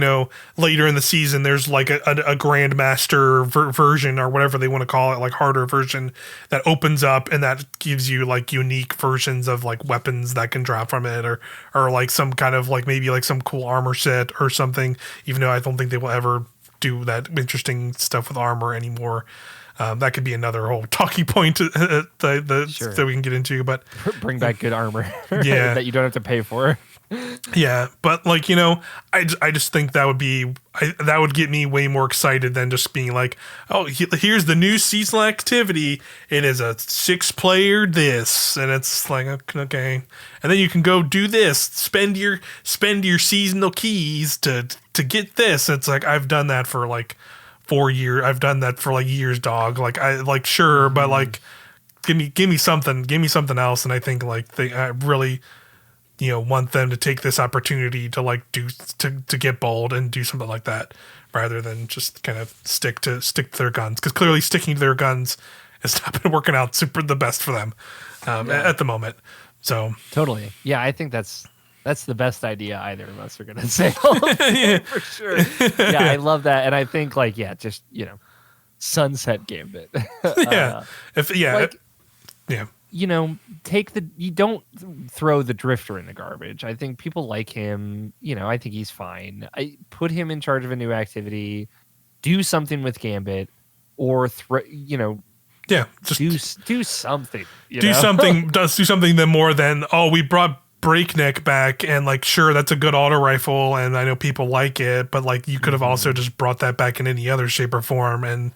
later in the season there's like a grandmaster version or whatever they want to call it, like harder version that opens up and that gives you like unique versions of like weapons that can drop from it, or like some kind of like maybe like some cool armor set or something, even though I don't think they will ever do that interesting stuff with armor anymore. That could be another whole talking point that we can get into, but bring back good armor yeah, that you don't have to pay for. Yeah, but like I just think that would get me way more excited than just being like, oh, here's the new seasonal activity. It is a 6-player this, and it's like okay, and then you can go do this. Spend your seasonal keys to get this. It's like I've done that for like 4 years. I've done that for like years, dog. Like I like sure, but like give me something else. And I think like I really want them to take this opportunity to like to get bold and do something like that rather than just kind of stick to their guns, because clearly sticking to their guns has not been working out super the best for them at the moment. So totally, yeah, I think that's the best idea either of us are going to say for sure. Yeah, I love that, and I think like just sunset Gambit. You don't throw the Drifter in the garbage. I think people like him. I think he's fine. I put him in charge of a new activity, do something with Gambit, or just do something. Do something then more than, oh, we brought Breakneck back and like sure that's a good auto rifle and I know people like it, but like you could have also just brought that back in any other shape or form and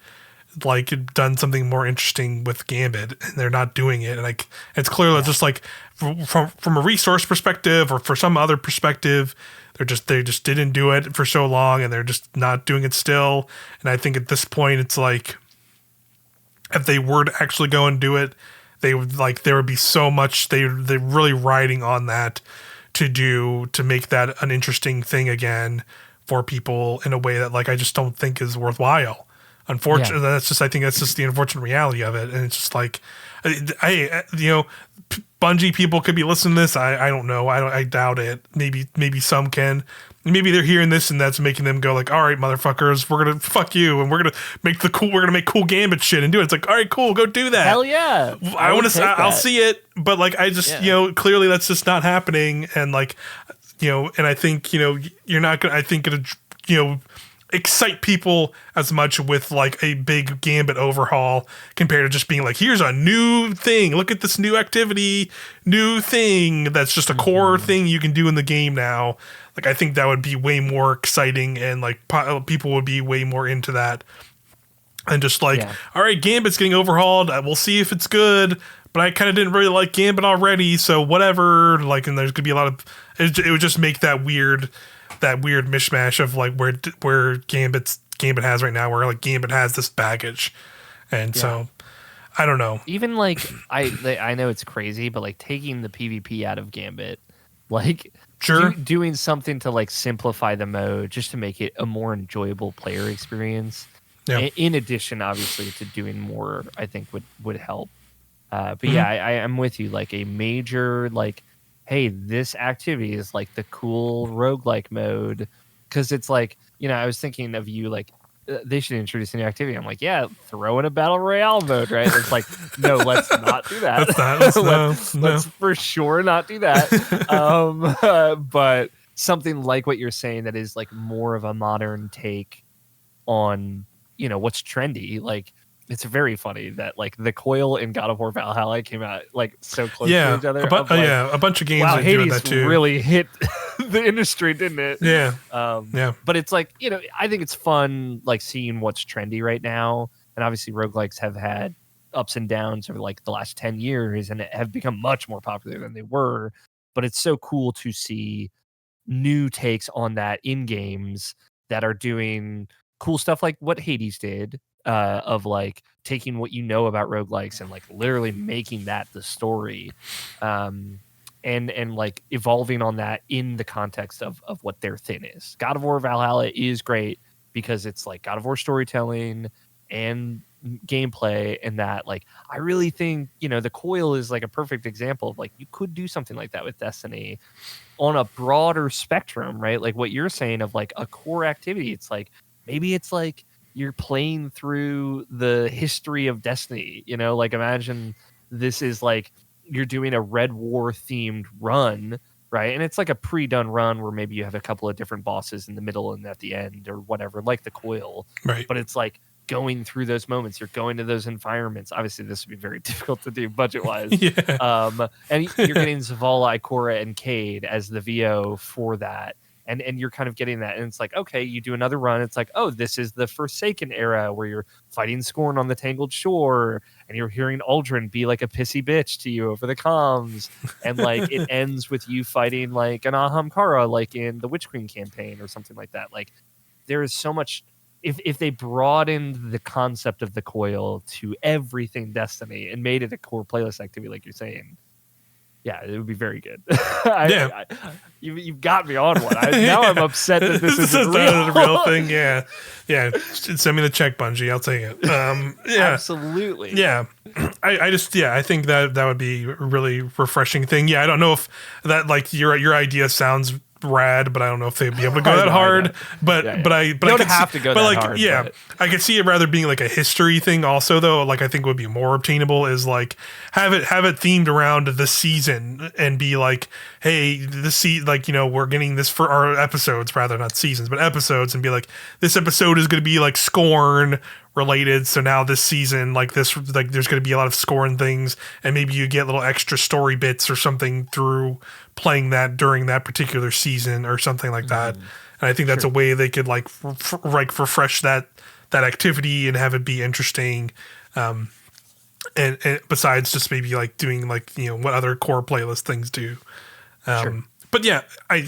like done something more interesting with Gambit, and they're not doing it. And like it's clearly just like from a resource perspective or for some other perspective, they just didn't do it for so long and they're just not doing it still. And I think at this point it's like if they were to actually go and do it, there would be so much they're really riding on that to make that an interesting thing again for people in a way that like I just don't think is worthwhile. Unfortunately, I think that's just the unfortunate reality of it. And it's just like, Bungie people could be listening to this. I don't know. I doubt it. Maybe some can. Maybe they're hearing this and that's making them go like, all right, motherfuckers, we're going to fuck you. And we're going to make cool Gambit shit and do it. It's like, all right, cool. Go do that. Hell yeah. I'll see it. But like, I just, clearly that's just not happening. And like, and I think, you're not going to, I think, excite people as much with like a big Gambit overhaul compared to just being like, here's a new thing, look at this new activity, new thing that's just a core thing you can do in the game now. Like, I think that would be way more exciting, and like people would be way more into that. And just like, all right, Gambit's getting overhauled, we'll see if it's good, but I kind of didn't really like Gambit already, so whatever. Like, and there's gonna be a lot of it would just make that weird mishmash of like where Gambit has right now, where like Gambit has this baggage, and so I don't know. Even like I know it's crazy, but like taking the PvP out of Gambit, like doing something to like simplify the mode just to make it a more enjoyable player experience. Yeah. In addition, obviously, to doing more, I think would help. But yeah, I am with you. Like a major like, hey, this activity is like the cool roguelike mode, because it's like, you know, I was thinking of you like they should introduce a new activity. I'm like, yeah, throw in a battle royale mode, right? It's like, no, let's not do that. Let's for sure not do that. But something like what you're saying that is like more of a modern take on, you know, what's trendy. Like, it's very funny that like the coil in God of War Valhalla came out like so close to each other. A bunch of games are doing that too. Really hit the industry, didn't it? Yeah. But it's like, you know, I think it's fun like seeing what's trendy right now. And obviously roguelikes have had ups and downs over like the last 10 years and have become much more popular than they were. But it's so cool to see new takes on that in games that are doing cool stuff like what Hades did, of like taking what you know about roguelikes and like literally making that the story, and like evolving on that in the context of what their thing is. God of War Valhalla is great because it's like God of War storytelling and gameplay, and that like I really think, you know, the coil is like a perfect example of like you could do something like that with Destiny on a broader spectrum, right? Like what you're saying of like a core activity. It's like maybe it's like you're playing through the history of Destiny, you know, like imagine this is like you're doing a Red War themed run, right? And it's like a pre-done run where maybe you have a couple of different bosses in the middle and at the end or whatever, like the coil. Right. But it's like going through those moments, you're going to those environments. Obviously, this would be very difficult to do budget-wise. And you're getting Zavala, Ikora, and Cade as the VO for that. And you're kind of getting that. And it's like, okay, you do another run. It's like, oh, this is the Forsaken era where you're fighting Scorn on the Tangled Shore and you're hearing Aldrin be like a pissy bitch to you over the comms. And like it ends with you fighting like an Ahamkara, like in the Witch Queen campaign or something like that. Like there is so much. If they broadened the concept of the coil to everything Destiny and made it a core playlist activity, like you're saying, yeah, it would be very good. You've got me on one. Now I'm upset that this isn't a real thing. Yeah. Send me the check, Bungie. I'll take it. Absolutely. Yeah. I think that would be a really refreshing thing. Yeah, I don't know if that like your idea sounds rad, but I don't know if they'd be able to go that hard. But I don't have to go that hard. Yeah, but I could see it rather being like a history thing. Also, though, like I think would be more obtainable is like have it themed around the season and be like, hey, like, you know, we're getting this for our episodes, rather not seasons, but episodes, and be like, this episode is going to be like Scorn related, so now this season like this, like there's going to be a lot of Scorn things, and maybe you get little extra story bits or something through playing that during that particular season or something like that. And I think that's a way they could like refresh that activity and have it be interesting, and besides just maybe like doing like, you know, what other core playlist things do. But yeah, I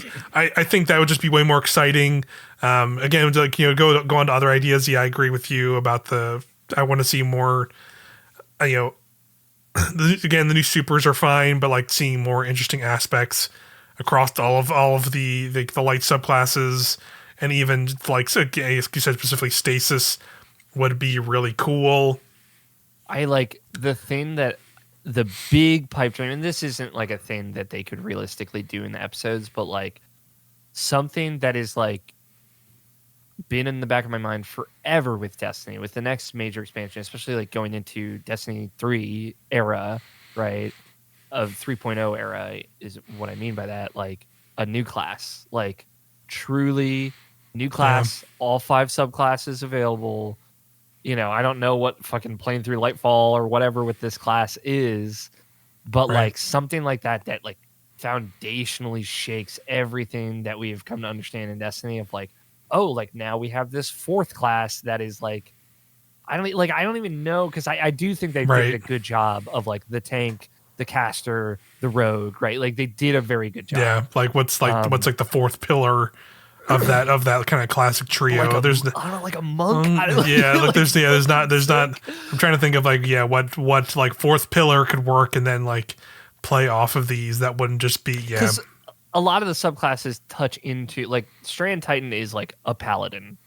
think that would just be way more exciting. Again, like, you know, go on to other ideas. Yeah, I agree with you about I want to see more, you know, again, the new supers are fine, but like seeing more interesting aspects across all of the light subclasses, and even like, so, you said specifically stasis would be really cool. I like the big pipe dream, and this isn't like a thing that they could realistically do in the episodes, but like something that is like been in the back of my mind forever with Destiny, with the next major expansion, especially like going into Destiny 3 era, right? Of 3.0 era is what I mean by that. Like a new class, like truly New class, all 5 subclasses available. I don't know what fucking playing through Lightfall or whatever with this class is, but Right. like something like that like foundationally shakes everything that we've come to understand in Destiny of like, oh, like now we have this 4th class that is like, I don't even know, because I do think they did a good job of like the tank, the caster, the rogue, right? Like they did a very good job. Yeah, like what's like the 4th pillar of that kind of classic trio. Like there's I don't know, like a monk. There's not. I'm trying to think of like what like 4th pillar could work and then like play off of these that wouldn't just be a lot of the subclasses touch into like Strand Titan is like a paladin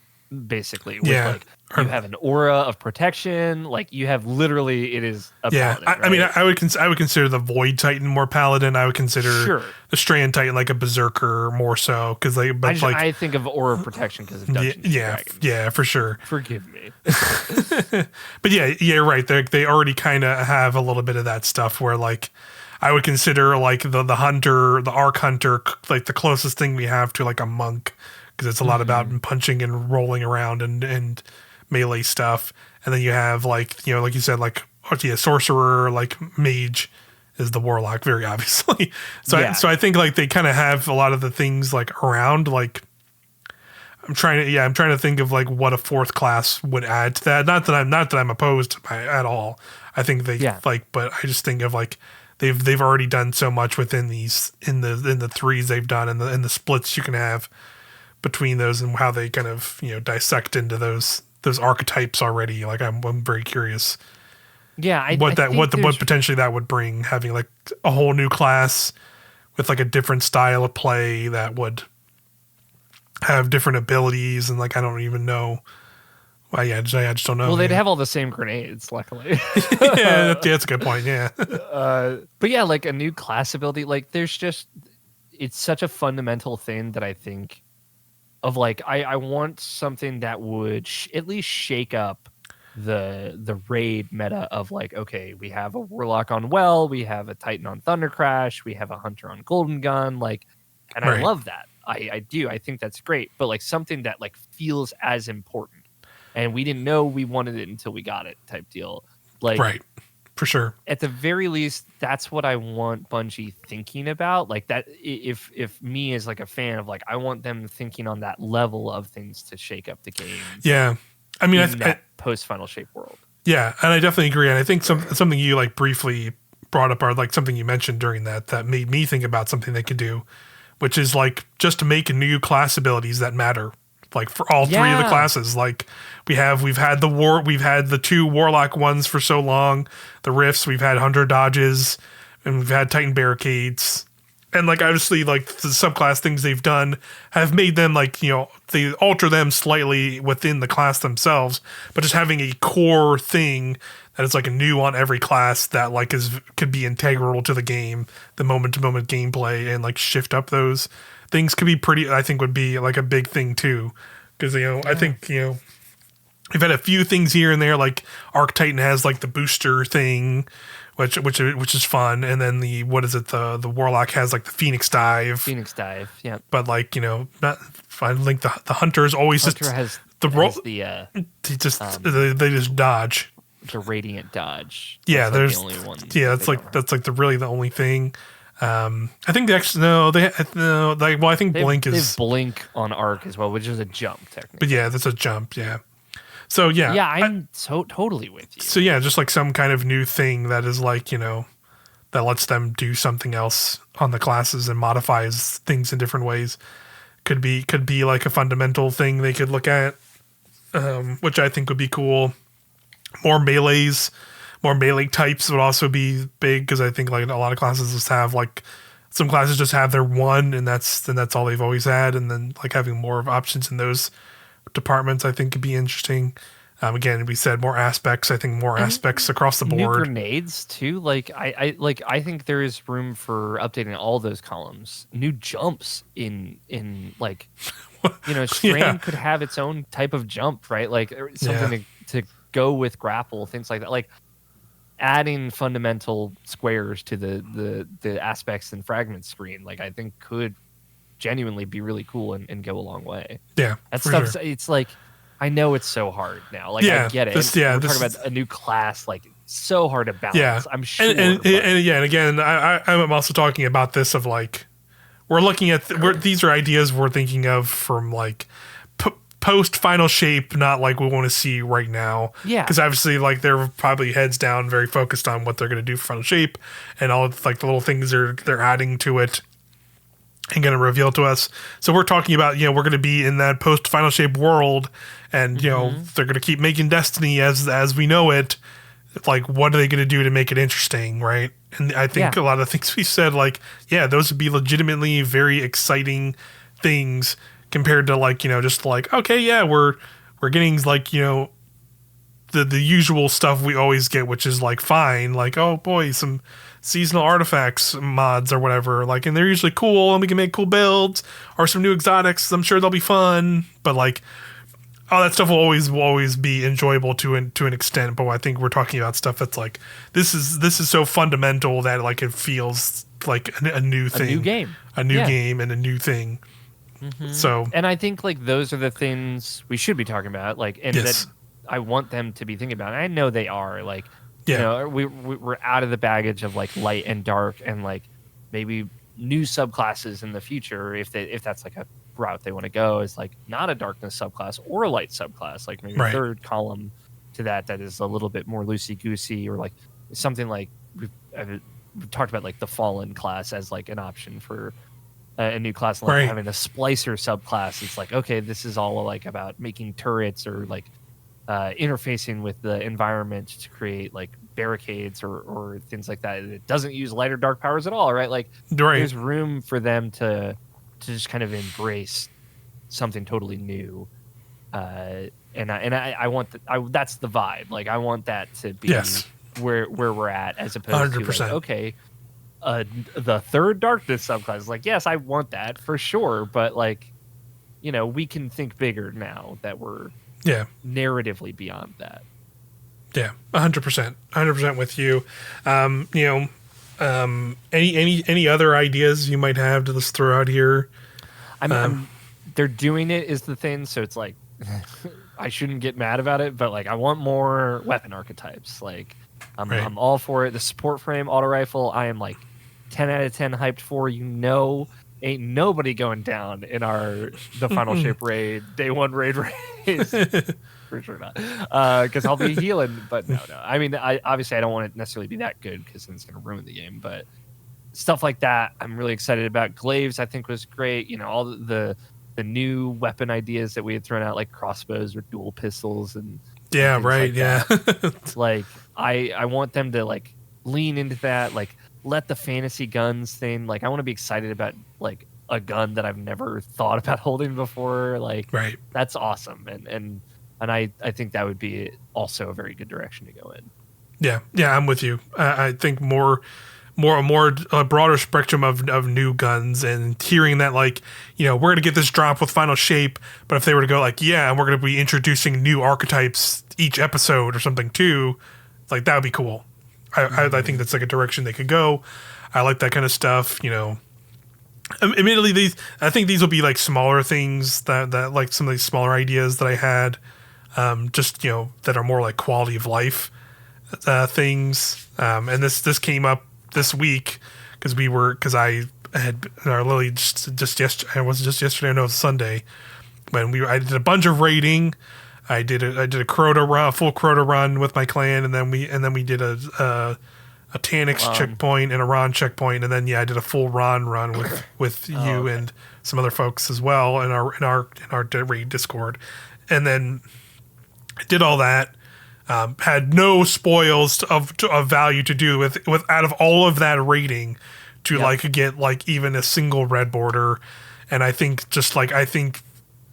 basically with like you have an aura of protection, like you have literally it is a paladin, right? I mean I would consider the Void Titan more paladin. I would consider the Strand Titan like a berserker more so because I think of aura of protection because of Dungeons and Dragons. For sure. Forgive me. But yeah, right. They already kind of have a little bit of that stuff where like I would consider like the hunter, the arc hunter, like the closest thing we have to like a monk, because it's a lot about punching and rolling around and melee stuff. And then you have like, like you said, like sorcerer, like mage is the warlock, very obviously. So I think like they kind of have a lot of the things like around. Like I'm trying to think of like what a 4th class would add to that. Not that I'm opposed at all. I think they but I just think of like they've already done so much within these in the 3s they've done and the splits you can have between those and how they kind of dissect into those archetypes already. Like I'm very curious. Yeah, what potentially that would bring, having like a whole new class with like a different style of play that would have different abilities and like I don't even know. Well, I just don't know. Well, they'd have all the same grenades, luckily. That's a good point. Yeah. But yeah, like a new class ability, like it's such a fundamental thing that I think of. Like, I want something that would at least shake up the raid meta of like, okay, we have a warlock on Well, we have a Titan on Thunder Crash, we have a hunter on Golden Gun, like, and I love that. I do. I think that's great. But like something that like feels as important. And we didn't know we wanted it until we got it type deal. Like, right. For sure. At the very least, that's what I want Bungie thinking about. Like that, if me as like a fan of like, I want them thinking on that level of things to shake up the game. Yeah. I mean, that post Final Shape world. Yeah. And I definitely agree. And I think something you like briefly brought up, or like something you mentioned during that made me think about something they could do, which is like just to make new class abilities that matter. Like for all 3 of the classes, like we've had the 2 warlock ones for so long, the rifts, we've had hunter dodges, and we've had Titan barricades, and like obviously like the subclass things they've done have made them like they alter them slightly within the class themselves, but just having a core thing that is like a new on every class that like could be integral to the game, the moment to moment gameplay, and like shift up those things could be I think would be like a big thing too, because I think we've had a few things here and there, like Arc Titan has like the booster thing, which is fun, and then the Warlock has like the Phoenix Dive, yeah. But like not I think the Hunter is always they just dodge. The Radiant Dodge. Yeah, that's like the only one. Yeah, that's like the only thing. I think I think Blink is... They have Blink on Arc as well, which is a jump, technically. But yeah, that's a jump, yeah. So, yeah. Yeah, I'm so totally with you. So, yeah, just like some kind of new thing that is like, that lets them do something else on the classes and modifies things in different ways. Could be like a fundamental thing they could look at, which I think would be cool. More melee types would also be big, because I think like a lot of classes just have like some classes just have their one, and that's all they've always had, and then like having more of options in those departments I think could be interesting. Again, we said more aspects. I think more aspects across the board. New grenades too. Like I think there is room for updating all those columns. New jumps in like Strand could have its own type of jump, right? Like something to go with grapple, things like that. Like adding fundamental squares to the aspects and fragment screen, like I think could genuinely be really cool and go a long way. Yeah, that for stuff. sure. It's like, I know it's so hard now. Like, I get it. We're talking about a new class, like so hard to balance. Yeah, I'm sure. And again, I'm also talking about this of like, we're looking at these are ideas we're thinking of from like post final shape, not like we want to see right now. Yeah, because obviously like they're probably heads down, very focused on what they're going to do for final shape and all of, like the little things they're adding to it and going to reveal to us. So we're talking about, we're going to be in that post final shape world, and they're going to keep making Destiny as we know it. Like, what are they going to do to make it interesting, right? And I think a lot of things we said, like, those would be legitimately very exciting things compared to like, just like, okay, we're getting like, the usual stuff we always get, which is like fine, like, oh boy, some seasonal artifacts mods or whatever, like, and they're usually cool and we can make cool builds or some new exotics. I'm sure they'll be fun, but like all that stuff will always be enjoyable to an extent. But I think we're talking about stuff that's like, this is so fundamental that like it feels like a new thing, a new game and a new thing. So, and I think like those are the things we should be talking about, like, and that I want them to be thinking about. And I know they are, like, we're out of the baggage of like light and dark, and like maybe new subclasses in the future, if that's like a route they want to go, is like not a darkness subclass or a light subclass, like maybe a third column to that is a little bit more loosey goosey, or like something like we've talked about, like the Fallen class as like an option for a new class, like having a splicer subclass. It's like, okay, this is all like about making turrets or like interfacing with the environment to create like barricades or things like that. It doesn't use light or dark powers at all, right? Like there's room for them to just kind of embrace something totally new. And I want that's the vibe. Like I want that to be where we're at, as opposed 100%. To like, okay, the third darkness subclass. Like, yes, I want that for sure, but like, we can think bigger now that we're narratively beyond that. Yeah, 100% with you. Any other ideas you might have to just throw out here? They're doing it is the thing, so it's like I shouldn't get mad about it, but like I want more weapon archetypes. Like I'm all for it. The support frame auto rifle, I am like 10 out of 10 hyped for. Ain't nobody going down in the final shape raid, day one raid race. For sure not, because I'll be healing. But no. I mean, obviously I don't want it necessarily be that good, because then it's going to ruin the game. But stuff like that, I'm really excited about. Glaives, I think, was great. All the new weapon ideas that we had thrown out, like crossbows or dual pistols and like I want them to like lean into that, like let the fantasy guns thing. Like I want to be excited about like a gun that I've never thought about holding before. Like that's awesome, and I think that would be also a very good direction to go in. Yeah, I'm with you. I think a broader spectrum of new guns, and hearing that like, we're going to get this drop with final shape, but if they were to go like, and we're going to be introducing new archetypes each episode or something too, like that would be cool. I think that's like a direction they could go. I like that kind of stuff. Admittedly, I think these will be like smaller things that like some of these smaller ideas that I had, just that are more like quality of life things. And this came up this week because I had Lily just yesterday. It was just yesterday. I know it was Sunday when I did a bunch of raiding. I did a Crota run, a full Crota run with my clan, and then we did a Tanix checkpoint and a Ron checkpoint, and then I did a full Ron run with you and some other folks as well in our raid Discord, and then I did all that. Had no spoils of value to do with out of all of that raiding to like get like even a single red border, and I think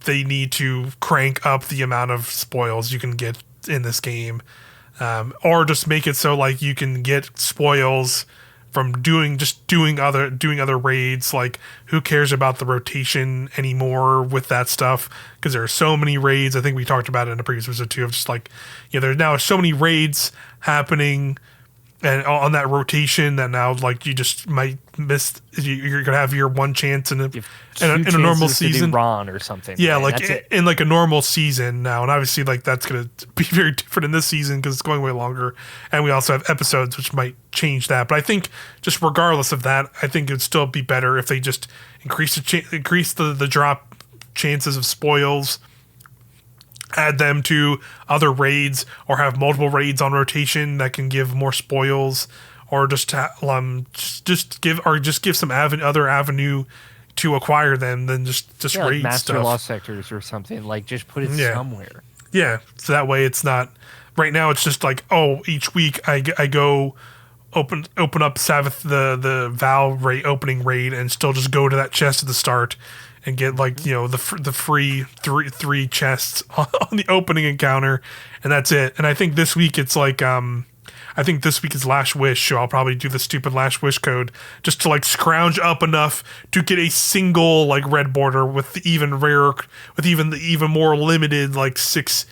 they need to crank up the amount of spoils you can get in this game, or just make it so like you can get spoils from doing other raids. Like, who cares about the rotation anymore with that stuff? Because there are so many raids. I think we talked about it in a previous episode too, of just like, there's now so many raids happening and on that rotation that now like you just might miss. You're gonna have your one chance in a normal season, Ron or something. Yeah, right? like in like a normal season now, and obviously like that's gonna be very different in this season because it's going way longer, and we also have episodes which might change that. But I think just regardless of that, I think it'd still be better if they just increase the drop chances of spoils, add them to other raids, or have multiple raids on rotation that can give more spoils, or just give some other avenue to acquire them than just raid like Master stuff. Lost Sectors or something. Like just put it somewhere. Yeah, so that way it's not. Right now it's just like, oh, each week I go open up Sabbath the Val raid opening raid and still just go to that chest at the start and get like the free three chests on the opening encounter, and that's it. And I think this week it's like I think this week is Last Wish, so I'll probably do the stupid Last Wish code just to like scrounge up enough to get a single like red border with the even more limited like 6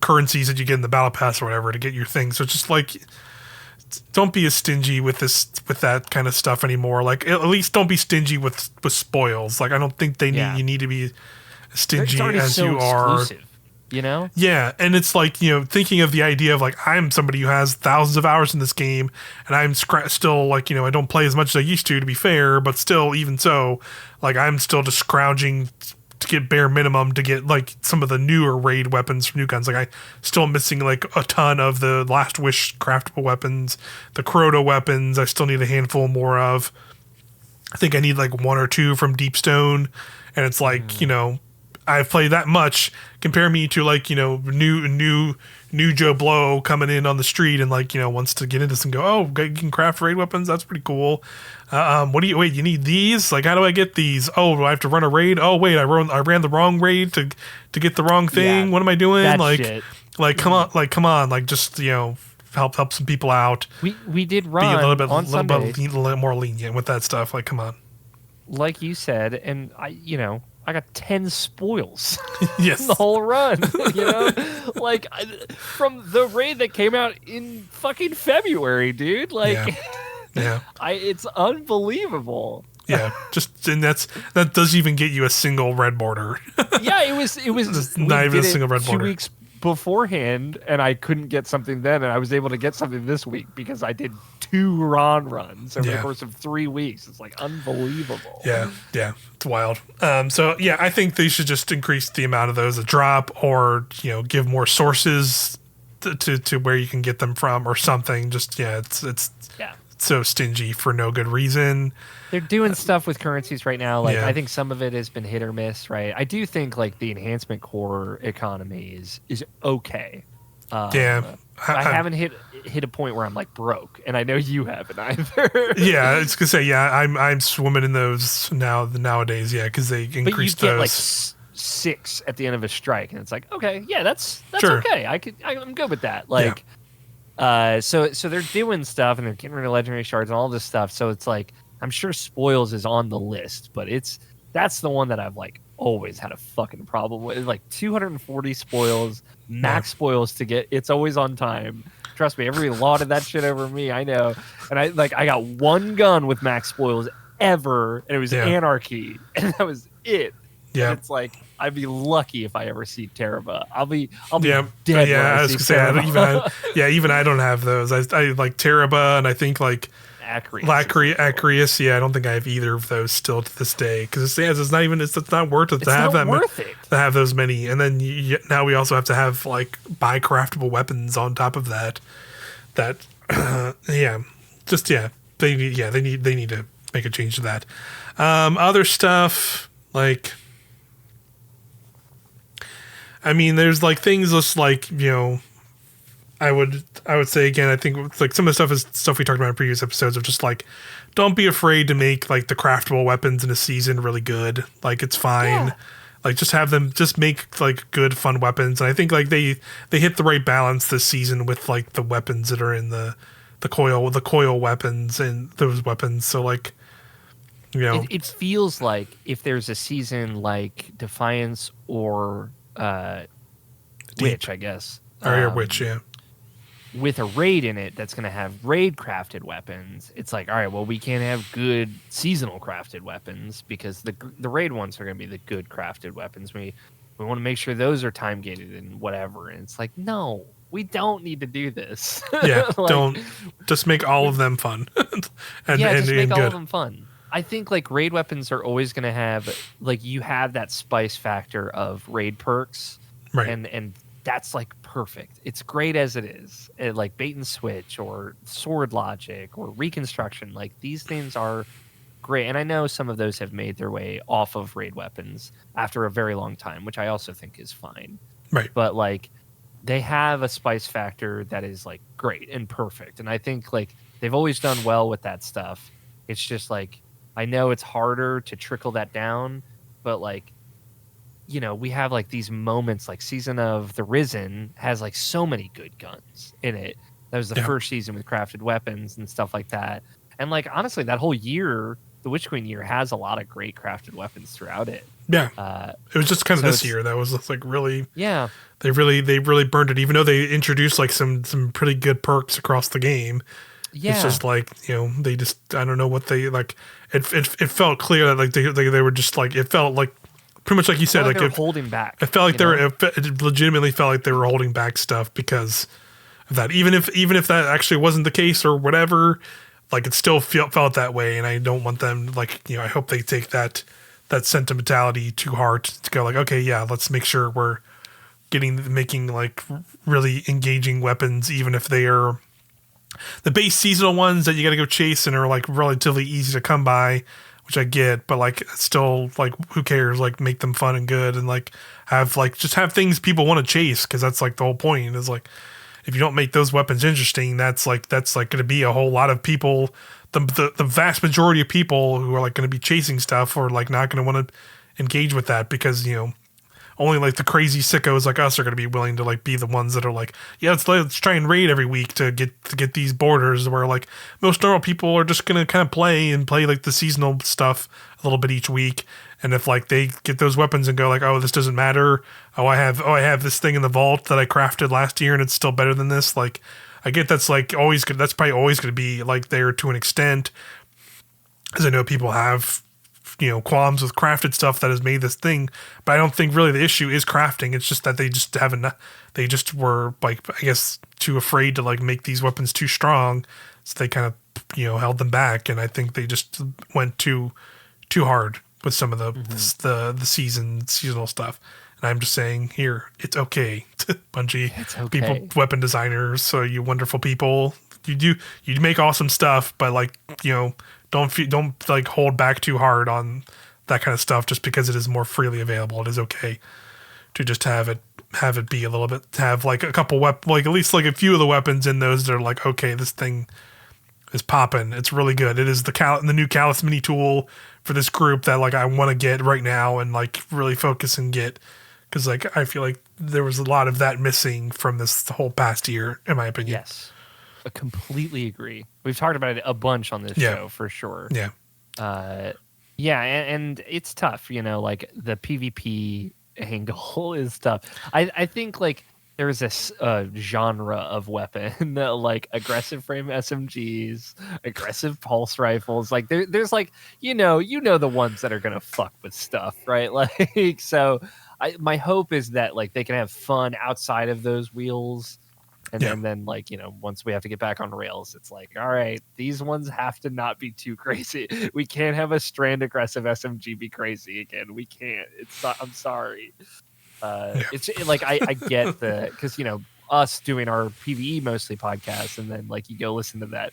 currencies that you get in the battle pass or whatever to get your thing. So it's just like, don't be as stingy with that kind of stuff anymore. Like at least don't be stingy with spoils. Like I don't think you need to be as stingy as you are. You know? Yeah, and it's like, thinking of the idea of like, I'm somebody who has thousands of hours in this game, and I'm still like, I don't play as much as I used to be fair, but still, even so, like, I'm still just scrounging to get bare minimum to get like some of the newer raid weapons from new guns. Like, I still missing like a ton of the Last Wish craftable weapons, the Crota weapons. I still need a handful more of. I think I need like 1 or 2 from Deepstone, and it's like, I've played that much. Compare me to like, new Joe Blow coming in on the street and like, wants to get into this and go, oh, you can craft raid weapons. That's pretty cool. You need these? Like, how do I get these? Oh, do I have to run a raid? Oh, wait, I ran the wrong raid to get the wrong thing. Yeah, what am I doing? Shit. Come on. Just, help some people out. We did run be a little bit, on Sunday. A little more lenient with that stuff. Like, come on. Like you said, and I got 10 spoils yes. in the whole run, like from the raid that came out in fucking February, dude. Like, yeah. It's unbelievable. Yeah, that doesn't even get you a single red border. Yeah, it was not even a single red border. 2 weeks beforehand, and I couldn't get something then, and I was able to get something this week because I did 2 Ron runs over the course of 3 weeks. It's like unbelievable. Yeah, it's wild. So yeah, I think they should just increase the amount of those that drop, or give more sources to where you can get them from, or something. Just it's so stingy for no good reason. They're doing stuff with currencies right now. Like I think some of it has been hit or miss, right? I do think like the enhancement core economy is okay. I haven't hit a point where I'm like broke, and I know you haven't either. Yeah, it's gonna say I'm swimming in those nowadays. Yeah, because they increased but you get those. Like 6 at the end of a strike, and it's like, okay, yeah, that's sure. Okay. I'm good with that. Like, so they're doing stuff, and they're getting rid of legendary shards and all this stuff. So it's like, I'm sure spoils is on the list, but that's the one that I've like always had a fucking problem with. Like 240 spoils, max spoils to get. It's always on time. Trust me, everybody lauded that shit over me. I know, and I got 1 gun with max spoils ever, and it was Anarchy, and that was it. Yeah, and it's like I'd be lucky if I ever see Teraba. I'll be dead. Yeah, I was gonna say even I don't have those. I like Teraba, and I think like Acrius. Yeah, I don't think I have either of those still to this day, because it's not worth it to have that to have those many. And then now we also have to have like buy craftable weapons on top of that. They need to make a change to that. Other stuff like, I mean, there's like things just like, I would say again, I think like some of the stuff is stuff we talked about in previous episodes of just like, don't be afraid to make like the craftable weapons in a season really good. Like, it's fine. Yeah. Like, just make like good, fun weapons. And I think like they hit the right balance this season with like the weapons that are in the coil weapons and those weapons. So like, it feels like if there's a season like Defiance or Witch, I guess. Or Witch, yeah. with a raid in it that's going to have raid crafted weapons, it's like, all right, well, we can't have good seasonal crafted weapons because the raid ones are going to be the good crafted weapons. We want to make sure those are time gated and whatever. And it's like, no, we don't need to do this. Yeah, don't just make all of them fun. Just make all of them fun. I think like raid weapons are always going to have like you have that spice factor of raid perks, right? And that's like perfect. It's great as it is. Like bait and switch or sword logic or reconstruction. Like these things are great. And I know some of those have made their way off of raid weapons after a very long time, which I also think is fine. Right. But like they have a spice factor that is like great and perfect. And I think like they've always done well with that stuff. It's just like, I know it's harder to trickle that down, but like, you know, we have like these moments like Season of the Risen has like so many good guns in it. That was the first season with crafted weapons and stuff like that. And like, honestly, that whole year, the Witch Queen year has a lot of great crafted weapons throughout it. Yeah. It was just kind of this year that was just like really, they really burned it, even though they introduced like some pretty good perks across the game. Yeah. It's just like, you know, they just, I don't know what they like. It felt clear that like they were just like, it felt like pretty much like you said, like they were holding back. It felt like it legitimately felt like they were holding back stuff because of that. Even if that actually wasn't the case or whatever, like it still felt that way. And I don't want them like, you know, I hope they take that sentimentality too hard to go like, okay, yeah, let's make sure we're making like really engaging weapons, even if they are the base seasonal ones that you got to go chase and are like relatively easy to come by, which I get, but like still like who cares? Like make them fun and good and like have things people want to chase, because that's like the whole point is like if you don't make those weapons interesting, that's like going to be a whole lot of people. The vast majority of people who are like going to be chasing stuff are like not going to want to engage with that, because you know only like the crazy sickos like us are going to be willing to like be the ones that are like, yeah, let's try and raid every week to get these borders, where like most normal people are just going to kind of play like the seasonal stuff a little bit each week. And if like they get those weapons and go like, oh, this doesn't matter. I have this thing in the vault that I crafted last year and it's still better than this. Like I get that's like always good. That's probably always going to be like there to an extent, because I know people have, you know, qualms with crafted stuff that has made this thing, but I don't think really the issue is crafting. It's just that they just were like, I guess, too afraid to like make these weapons too strong, so they kind of, you know, held them back. And I think they just went too hard with some of the seasonal stuff. And I'm just saying here, it's okay. Bungie, it's okay. People, weapon designers, so you wonderful people, you make awesome stuff, but like, you know, don't like hold back too hard on that kind of stuff just because it is more freely available. It is okay to just have it be a little bit, have like a couple like at least like a few of the weapons in those that are like, okay, this thing is popping. It's really good. It is the new Callus mini tool for this group that like I want to get right now and like really focus and get, because like I feel like there was a lot of that missing from this whole past year, in my opinion. Yes. I completely agree. We've talked about it a bunch on this show for sure. Yeah. And it's tough, you know, like the PvP angle is tough. I think like there's this genre of weapon, like aggressive frame SMGs, aggressive pulse rifles. Like there's like, you know the ones that are going to fuck with stuff, right? Like, so my hope is that like they can have fun outside of those wheels. And then, like, you know, once we have to get back on rails, it's like, all right, these ones have to not be too crazy. We can't have a strand aggressive SMG be crazy again. We can't. I'm sorry. It's like I get because, you know, us doing our PvE mostly podcast, and then like you go listen to that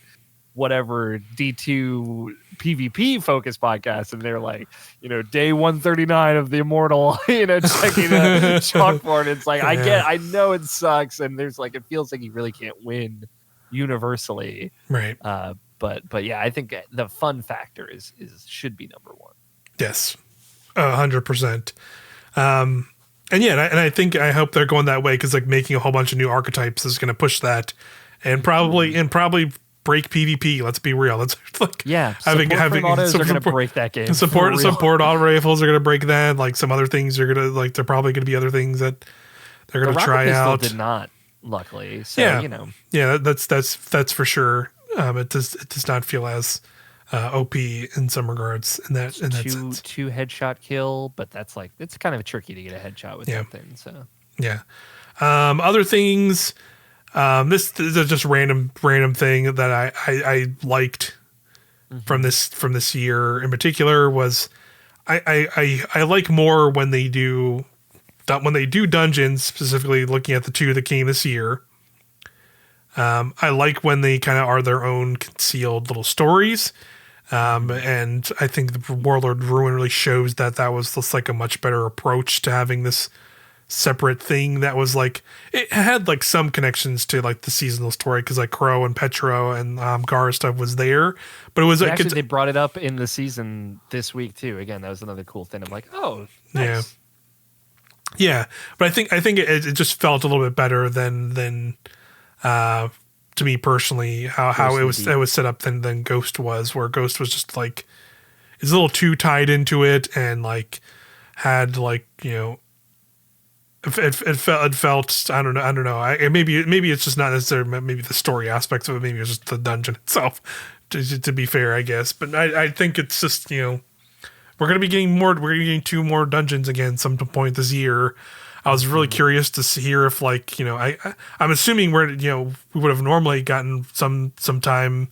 whatever D2 PvP focus podcast, and they're like, you know, day 139 of the Immortal, you know, checking the chalkboard. It's like, I know it sucks, and there's like, it feels like you really can't win universally, right? But yeah, I think the fun factor should be number one. Yes, 100%. And I hope they're going that way, because like making a whole bunch of new archetypes is going to push that, and probably break PvP. Let's be real. Let's like having autos are going to break that game. Support auto rifles are going to break that. Like some other things are going to like. They're probably going to be other things that they're going to try out. Did not. luckily. So, you know. Yeah, that's for sure. It does not feel as OP in some regards in that sense. Two headshot kill, but that's like it's kind of tricky to get a headshot with Yeah. that thing. So Yeah. Other things. This is just random thing that I liked from this year in particular was I like more when they do dungeons, specifically looking at the two that came this year. I like when they kind of are their own concealed little stories. And I think the Warlord Ruin really shows that was just like a much better approach to having this separate thing that was like, it had like some connections to like the seasonal story because like Crow and Petro and Gara stuff was there, but it was like, actually they brought it up in the season this week too. Again, that was another cool thing. I'm like, oh, nice. Yeah. But I think it just felt a little bit better than to me personally how it was set up than Ghost was, where Ghost was just like it's a little too tied into it and like had like, you know, it felt I don't know maybe it's just not necessarily maybe the story aspects of it, maybe it's just the dungeon itself to be fair, I guess. But I think it's just, you know, we're gonna be getting 2 more dungeons again some point this year. I was really curious to hear if, like, you know, I'm assuming we would have normally gotten sometime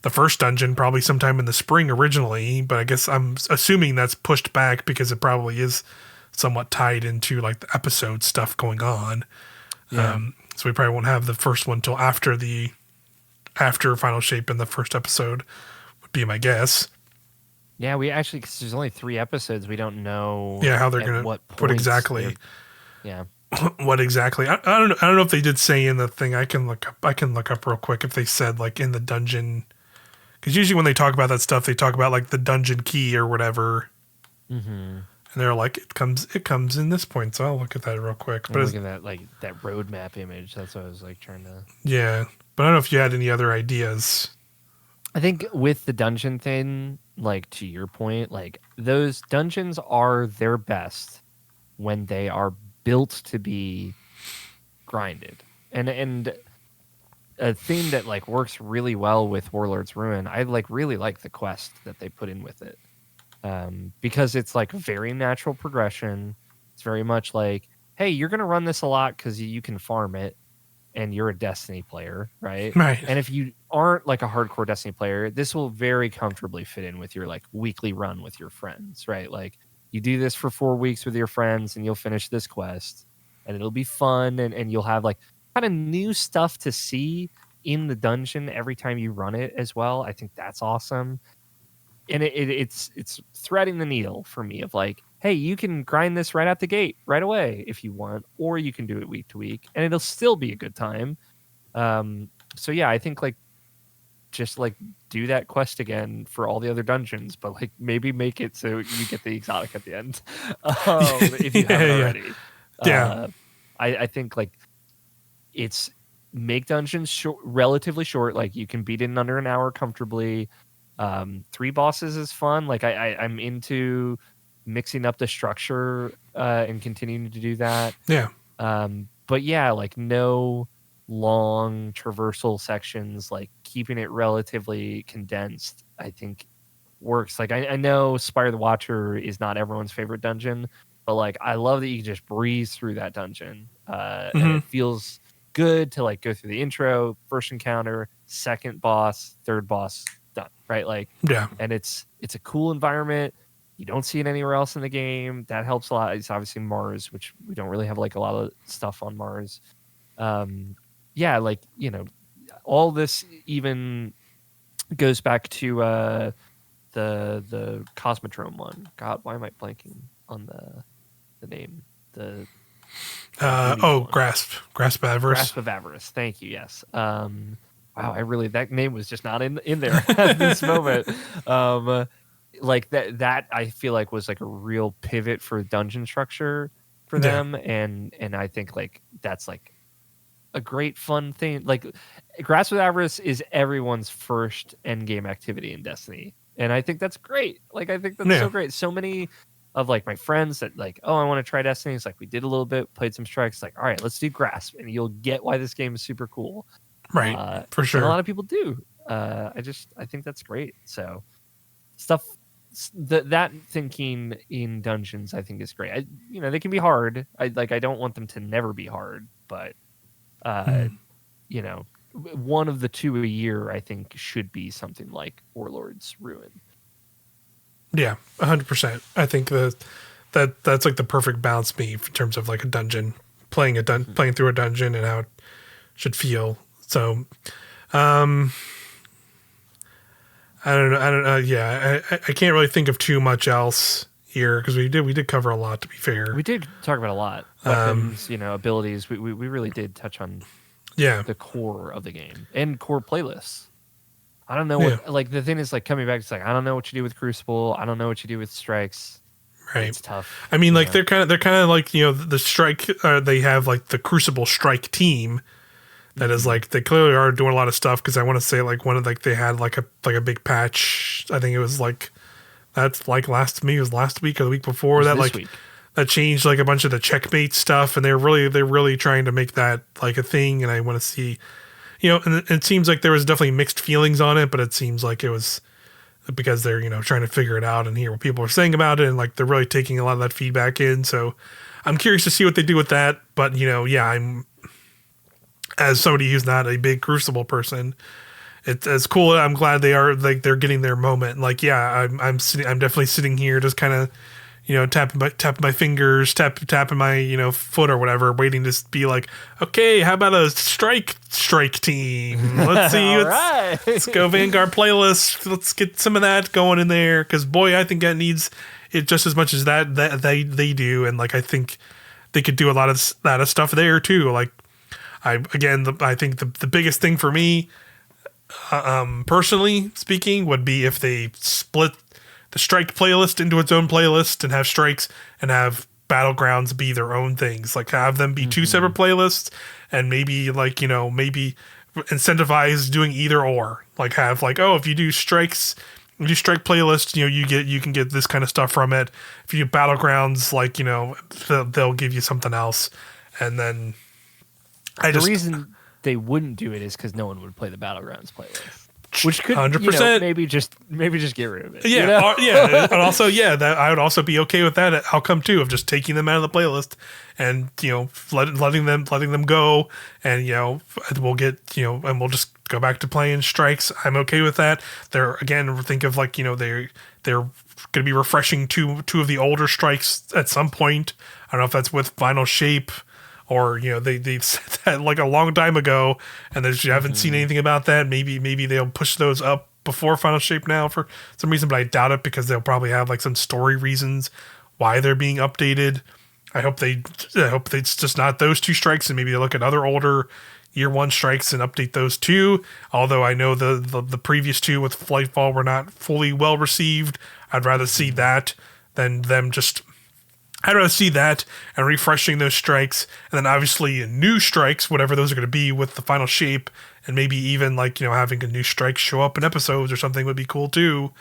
the first dungeon probably sometime in the spring originally, but I guess I'm assuming that's pushed back because it probably is somewhat tied into like the episode stuff going on. Yeah. So we probably won't have the first one till after Final Shape in the first episode would be my guess. Yeah, we actually, because there's only 3 episodes, we don't know. Yeah, how they're gonna put exactly. Yeah. What exactly? I don't know if they did say in the thing. I can look up real quick if they said like in the dungeon, because usually when they talk about that stuff, they talk about like the dungeon key or whatever. And they're like, it comes in this point. So I'll look at that real quick. But look at that, like that roadmap image. That's what I was like trying to. Yeah, but I don't know if you had any other ideas. I think with the dungeon thing, like to your point, like those dungeons are their best when they are built to be grinded. And a thing that like works really well with Warlord's Ruin, I like really like the quest that they put in with it. Because it's like very natural progression. It's very much like, hey, you're going to run this a lot because you can farm it and you're a Destiny player, right? Right. And if you aren't like a hardcore Destiny player, this will very comfortably fit in with your like weekly run with your friends, right? Like you do this for 4 weeks with your friends and you'll finish this quest and it'll be fun and you'll have like kind of new stuff to see in the dungeon every time you run it as well. I think that's awesome. And it's threading the needle for me of like, hey, you can grind this right out the gate right away if you want, or you can do it week to week and it'll still be a good time. So yeah, I think like just like do that quest again for all the other dungeons, but like maybe make it so you get the exotic at the end if you haven't already. Yeah. I think like it's make dungeons relatively short. Like you can beat it in under an hour comfortably. 3 bosses is fun. Like I'm into mixing up the structure and continuing to do that. Yeah. But yeah, like no long traversal sections, like keeping it relatively condensed, I think works. Like I know Spire the Watcher is not everyone's favorite dungeon, but like I love that you can just breeze through that dungeon. And it feels good to like go through the intro, first encounter, second boss, third boss, done, right? Like, yeah. And it's a cool environment. You don't see it anywhere else in the game. That helps a lot. It's obviously Mars, which we don't really have like a lot of stuff on Mars. Yeah, like, you know, all this even goes back to the Cosmodrome one. God, why am I blanking on the name? Grasp of Avarice. Grasp of Avarice. Thank you. Yes. Wow, that name was just not in there at this moment. Like that I feel like was like a real pivot for dungeon structure for them, and I think like that's like a great fun thing. Like Grasp of Avarice is everyone's first end game activity in Destiny, and I think that's great. Like I think that's so great. So many of like my friends that like, oh, I want to try Destiny. It's like we did a little bit, played some strikes. It's like, all right, let's do Grasp, and you'll get why this game is super cool. Right, for sure. And a lot of people do. I think that's great. So stuff that thinking in dungeons, I think is great. They can be hard. I don't want them to never be hard, but one of the 2 a year, I think, should be something like Warlord's Ruin. Yeah, 100%. I think that's like the perfect balance to me in terms of like a dungeon, playing through a dungeon and how it should feel. So, I don't know. Yeah, I can't really think of too much else here because we did cover a lot. To be fair, we did talk about a lot. Weapons, abilities. We really did touch on the core of the game and core playlists. I don't know what like the thing is like coming back. It's like I don't know what you do with Crucible. I don't know what you do with strikes. Right, it's tough. I mean, like they're kind of like the strike. They have like the Crucible strike team. That is like they clearly are doing a lot of stuff because I want to say like they had like a big patch. I think it was like that's like last week or the week before that like week. That changed like a bunch of the checkmate stuff and they're really trying to make that like a thing and I want to see and it seems like there was definitely mixed feelings on it but it seems like it was because they're trying to figure it out and hear what people are saying about it and like they're really taking a lot of that feedback in. So I'm curious to see what they do with that. But I'm as somebody who's not a big Crucible person, it's cool. I'm glad they are like they're getting their moment. Like, yeah, I'm definitely sitting here just kind of, tapping my fingers, tapping my foot or whatever, waiting to be like, okay, how about a strike team? Let's see, let's go Vanguard playlist. Let's get some of that going in there because boy, I think that needs it just as much as that they do, and like I think they could do a lot of that stuff there too. Like. I think the biggest thing for me, personally speaking, would be if they split the strike playlist into its own playlist and have strikes and have battlegrounds be their own things. Like have them be two separate playlists and maybe like maybe incentivize doing either or. Like have like if you do strikes, you do strike playlist, you can get this kind of stuff from it. If you do battlegrounds, like they'll give you something else, and then. The reason they wouldn't do it is because no one would play the Battlegrounds playlist, which could 100%. Maybe just get rid of it. Yeah, yeah, and also that I would also be okay with that outcome too of just taking them out of the playlist and letting them go and we'll get and we'll just go back to playing strikes. I'm okay with that. They're again think of like they're going to be refreshing two of the older strikes at some point. I don't know if that's with Final Shape. Or they've said that like a long time ago, and they haven't seen anything about that. Maybe they'll push those up before Final Shape now for some reason, but I doubt it because they'll probably have like some story reasons why they're being updated. I hope it's just not those two strikes, and maybe they look at other older year one strikes and update those too. Although I know the previous two with Flightfall were not fully well received. I'd rather see that than them just. I'd rather see that and refreshing those strikes, and then obviously new strikes, whatever those are going to be with the Final Shape, and maybe even like having a new strike show up in episodes or something would be cool too.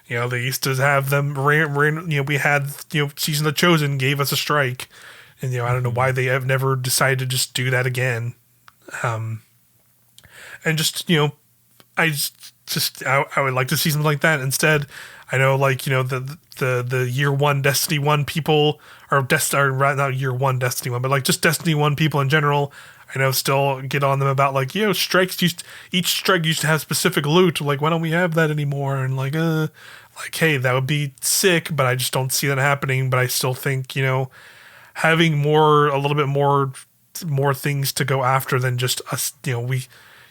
They used to have them. We had Season of the Chosen gave us a strike, and I don't know why they have never decided to just do that again. And just I would like to see something like that instead. I know, like the year one Destiny 1 people, or not year one Destiny 1, but like just Destiny 1 people in general. I know still get on them about like strikes each strike used to have specific loot. Like why don't we have that anymore? And like hey, that would be sick, but I just don't see that happening. But I still think having a little bit more things to go after than just us.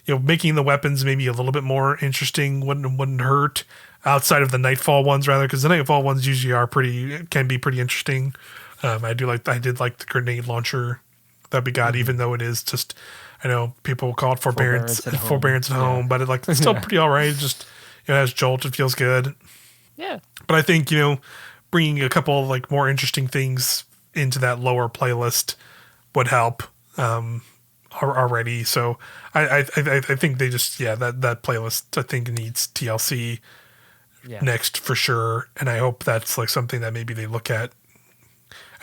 Making the weapons maybe a little bit more interesting wouldn't hurt. Outside of the Nightfall ones, rather, because the Nightfall ones usually can be pretty interesting. I did like the grenade launcher that we got, even though it is just, I know people call it forbearance at home, but it's still pretty all right. It just it has jolt, it feels good. Yeah, but I think bringing a couple of like more interesting things into that lower playlist would help. Already, so I think they just that playlist I think needs TLC next for sure. And I hope that's like something that maybe they look at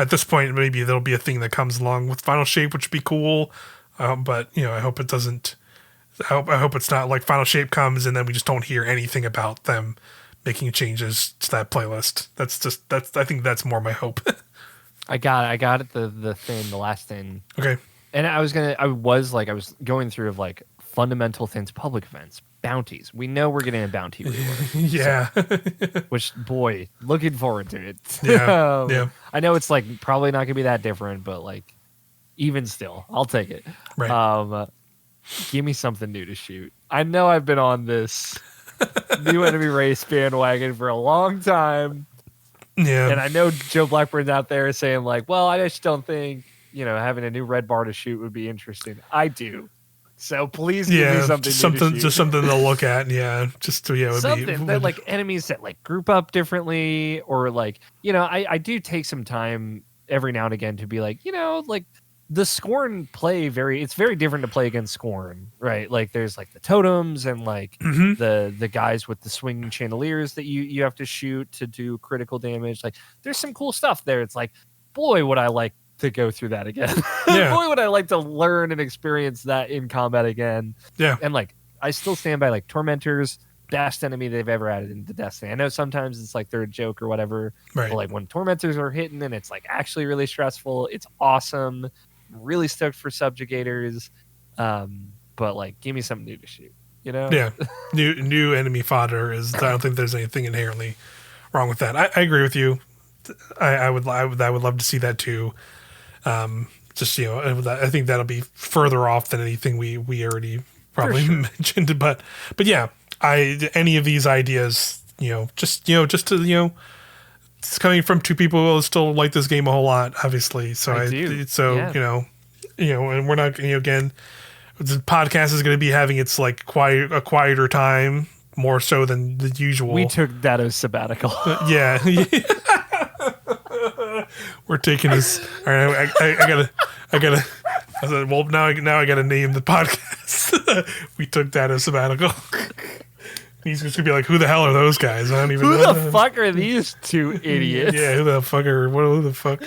this point. Maybe there'll be a thing that comes along with Final Shape, which would be cool. But I hope it doesn't. I hope it's not like Final Shape comes and then we just don't hear anything about them making changes to that playlist. I think that's more my hope. I got it. The last thing. Okay. And I was going through of like fundamental things, public events, bounties. We know we're getting a bounty reorder. Yeah. So, which, boy, looking forward to it. Yeah. Yeah. I know it's like probably not gonna be that different, but like even still, I'll take it. Right. Give me something new to shoot. I know I've been on this new enemy race bandwagon for a long time. Yeah. And I know Joe Blackburn's out there saying like, well, I just don't think, having a new red bar to shoot would be interesting. I do. So please give me something just something to look at. Yeah. Just to, something that like enemies that like group up differently, or like, I do take some time every now and again to be like, like the Scorn play it's very different to play against Scorn, right? Like there's like the totems and like the guys with the swinging chandeliers that you have to shoot to do critical damage. Like there's some cool stuff there. It's like, boy, would I like to go through that again. Yeah. Boy, would I like to learn and experience that in combat again. Yeah. And like I still stand by like Tormentors, best enemy they've ever added into Destiny. I know sometimes it's like they're a joke or whatever. Right. But like when Tormentors are hitting and it's like actually really stressful, it's awesome. Really stoked for Subjugators, but like give me something new to shoot, Yeah, new enemy fodder is. I don't think there's anything inherently wrong with that. I agree with you. I would love to see that too. Just I think that'll be further off than anything we already probably mentioned. But yeah, any of these ideas, just to it's coming from two people who still like this game a whole lot, obviously. So I do. And we're not, again, the podcast is going to be having its like a quieter time, more so than the usual. We took that as sabbatical. Yeah. We're taking this. All right. I gotta. I said, well, now I gotta name the podcast. We took that as sabbatical. He's just gonna be like, "Who the hell are those guys?" I don't even know. Who the fuck are these two idiots? Yeah, who the fuck?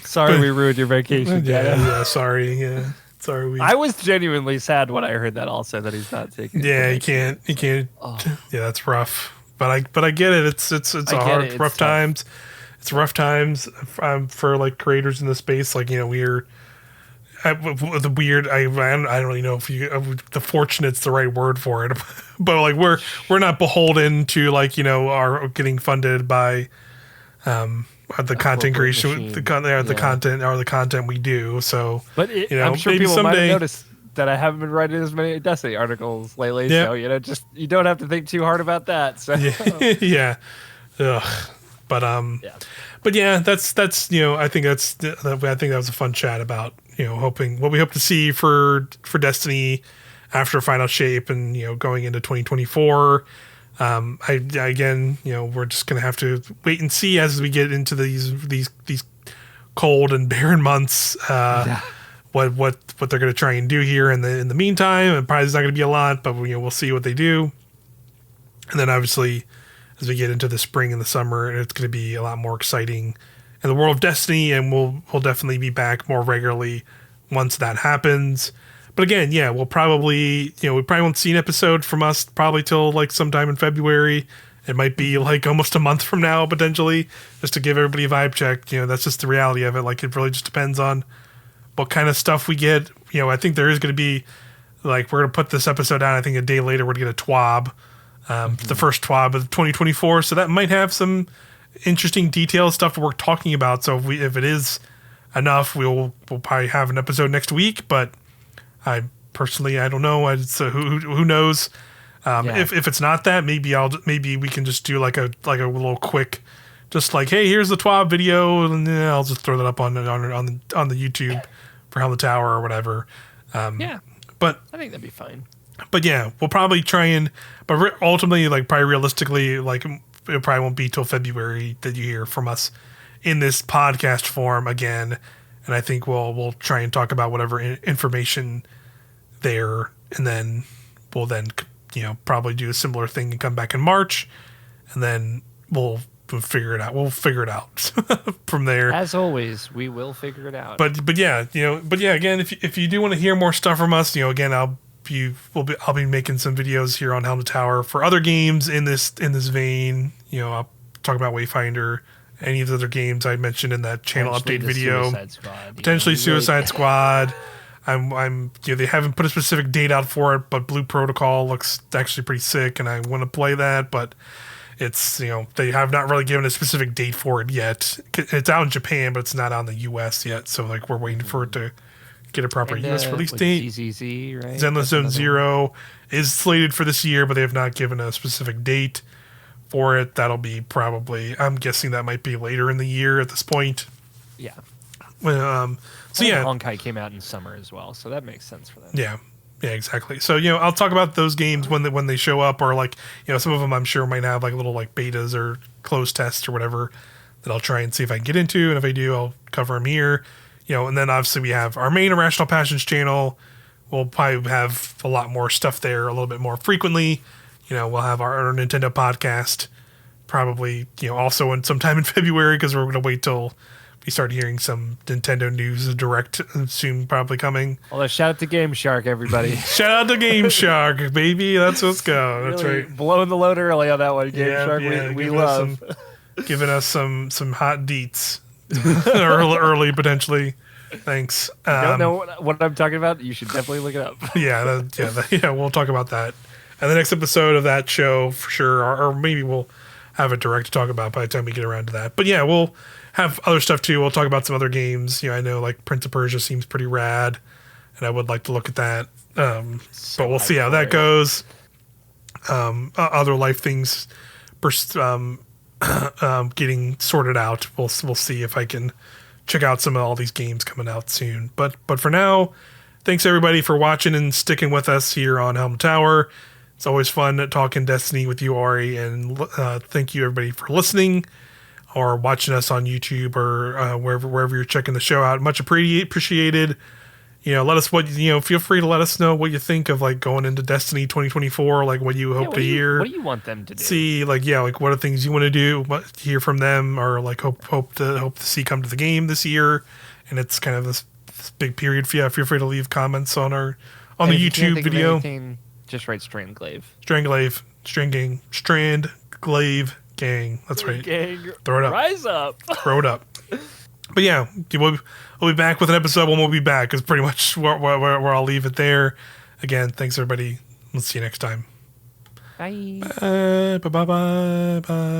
Sorry, we ruined your vacation. Yeah, sorry. Yeah, sorry. I was genuinely sad when I heard that. Also, that he's not taking. Yeah, he can't. Oh. Yeah, that's rough. But I get it. It's rough times. It's rough times for like creators in the space. Like we're. I don't really know if the fortunate's the right word for it, but like we're not beholden to like our getting funded by the content creation, the content or the content we do. So, but I'm sure people someday, might have noticed that I haven't been writing as many Destiny articles lately. Yeah. So just you don't have to think too hard about that. So yeah. Ugh. But yeah, that's I think that was a fun chat about hoping what we hope to see for Destiny after Final Shape and going into 2024. We're just gonna have to wait and see as we get into these cold and barren months. What they're gonna try and do here in the meantime. And probably there's not gonna be a lot, but we'll see what they do. And then obviously, as we get into the spring and the summer, it's going to be a lot more exciting in the world of Destiny, and we'll definitely be back more regularly once that happens. But again, yeah, we'll probably, we probably won't see an episode from us probably till like sometime in February. It might be like almost a month from now, potentially, just to give everybody a vibe check. That's just the reality of it. Like, it really just depends on what kind of stuff we get. I think there is going to be, like, we're going to put this episode out. I think a day later, we're going to get a TWAB. The first TWAB of 2024, so that might have some interesting detailed stuff we're talking about. So if it is enough, we'll probably have an episode next week. But I don't know. So who knows? If it's not that, maybe we can just do like a little quick, just like, hey, here's the TWAB video, and then I'll just throw that up on the YouTube for Helm Tower or whatever. But I think that'd be fine. But yeah, we'll probably try and, but ultimately, like probably realistically, like it probably won't be till February that you hear from us in this podcast form again. And I think we'll try and talk about whatever information there, and then we'll probably do a similar thing and come back in March, and then we'll figure it out. We'll figure it out from there. As always, we will figure it out. But yeah, again, if you do want to hear more stuff from us, again, I'll be making some videos here on Helm Tower for other games in this vein. I'll talk about Wayfinder, any of the other games I mentioned in that channel update video. Suicide Squad, potentially Suicide Squad. I'm they haven't put a specific date out for it, but Blue Protocol looks actually pretty sick, and I want to play that, but it's, they have not really given a specific date for it yet. It's out in Japan, but it's not out in the US yet, so we're waiting for it to get a proper US release date. ZZZ, right? Zenless Zone Zero is slated for this year, but they have not given a specific date for it. That'll be probably, I'm guessing that might be later in the year at this point. Yeah. So yeah, Honkai came out in summer as well, so that makes sense for them. Yeah, exactly. So I'll talk about those games when they show up, or some of them I'm sure might have little betas or closed tests or whatever that I'll try and see if I can get into, and if I do, I'll cover them here. And then obviously we have our main Irrational Passions channel. We'll probably have a lot more stuff there a little bit more frequently. We'll have our Nintendo podcast probably also sometime in February, because we're going to wait till we start hearing some Nintendo news direct soon, probably coming. Although, shout out to Game Shark, everybody. Shout out to Game Shark, baby. That's what's going. That's really right. Blowing the load early on that one, Game Shark. We love. Giving us some hot deets early, potentially. Thanks. You don't know what I'm talking about? You should definitely look it up. Yeah, we'll talk about that. And the next episode of that show, for sure, or maybe we'll have it direct to talk about by the time we get around to that. But yeah, we'll have other stuff too. We'll talk about some other games. I know Prince of Persia seems pretty rad, and I would like to look at that. But we'll see how that goes. Other life things getting sorted out. We'll see if I can check out some of all these games coming out soon. But for now, thanks everybody for watching and sticking with us here on Helm Tower. It's always fun talking Destiny with you, Auri, and thank you everybody for listening or watching us on YouTube or wherever you're checking the show out. Much appreciated. Let us feel free to let us know what you think of going into Destiny 2024, what you hope to hear. What do you want them to do? See, what are things you want to do? What hear from them, or hope to see come to the game this year. And it's kind of this big period. Feel free to leave comments on the YouTube video. Anything, just write Strandglaive. Strandglaive gang. That's right. Gang. Throw it up. Rise up. Throw it up. But yeah, we'll be back with an episode when we'll be back, is pretty much where I'll leave it there. Again, thanks everybody. We'll see you next time. Bye. Bye. Bye. Bye. Bye.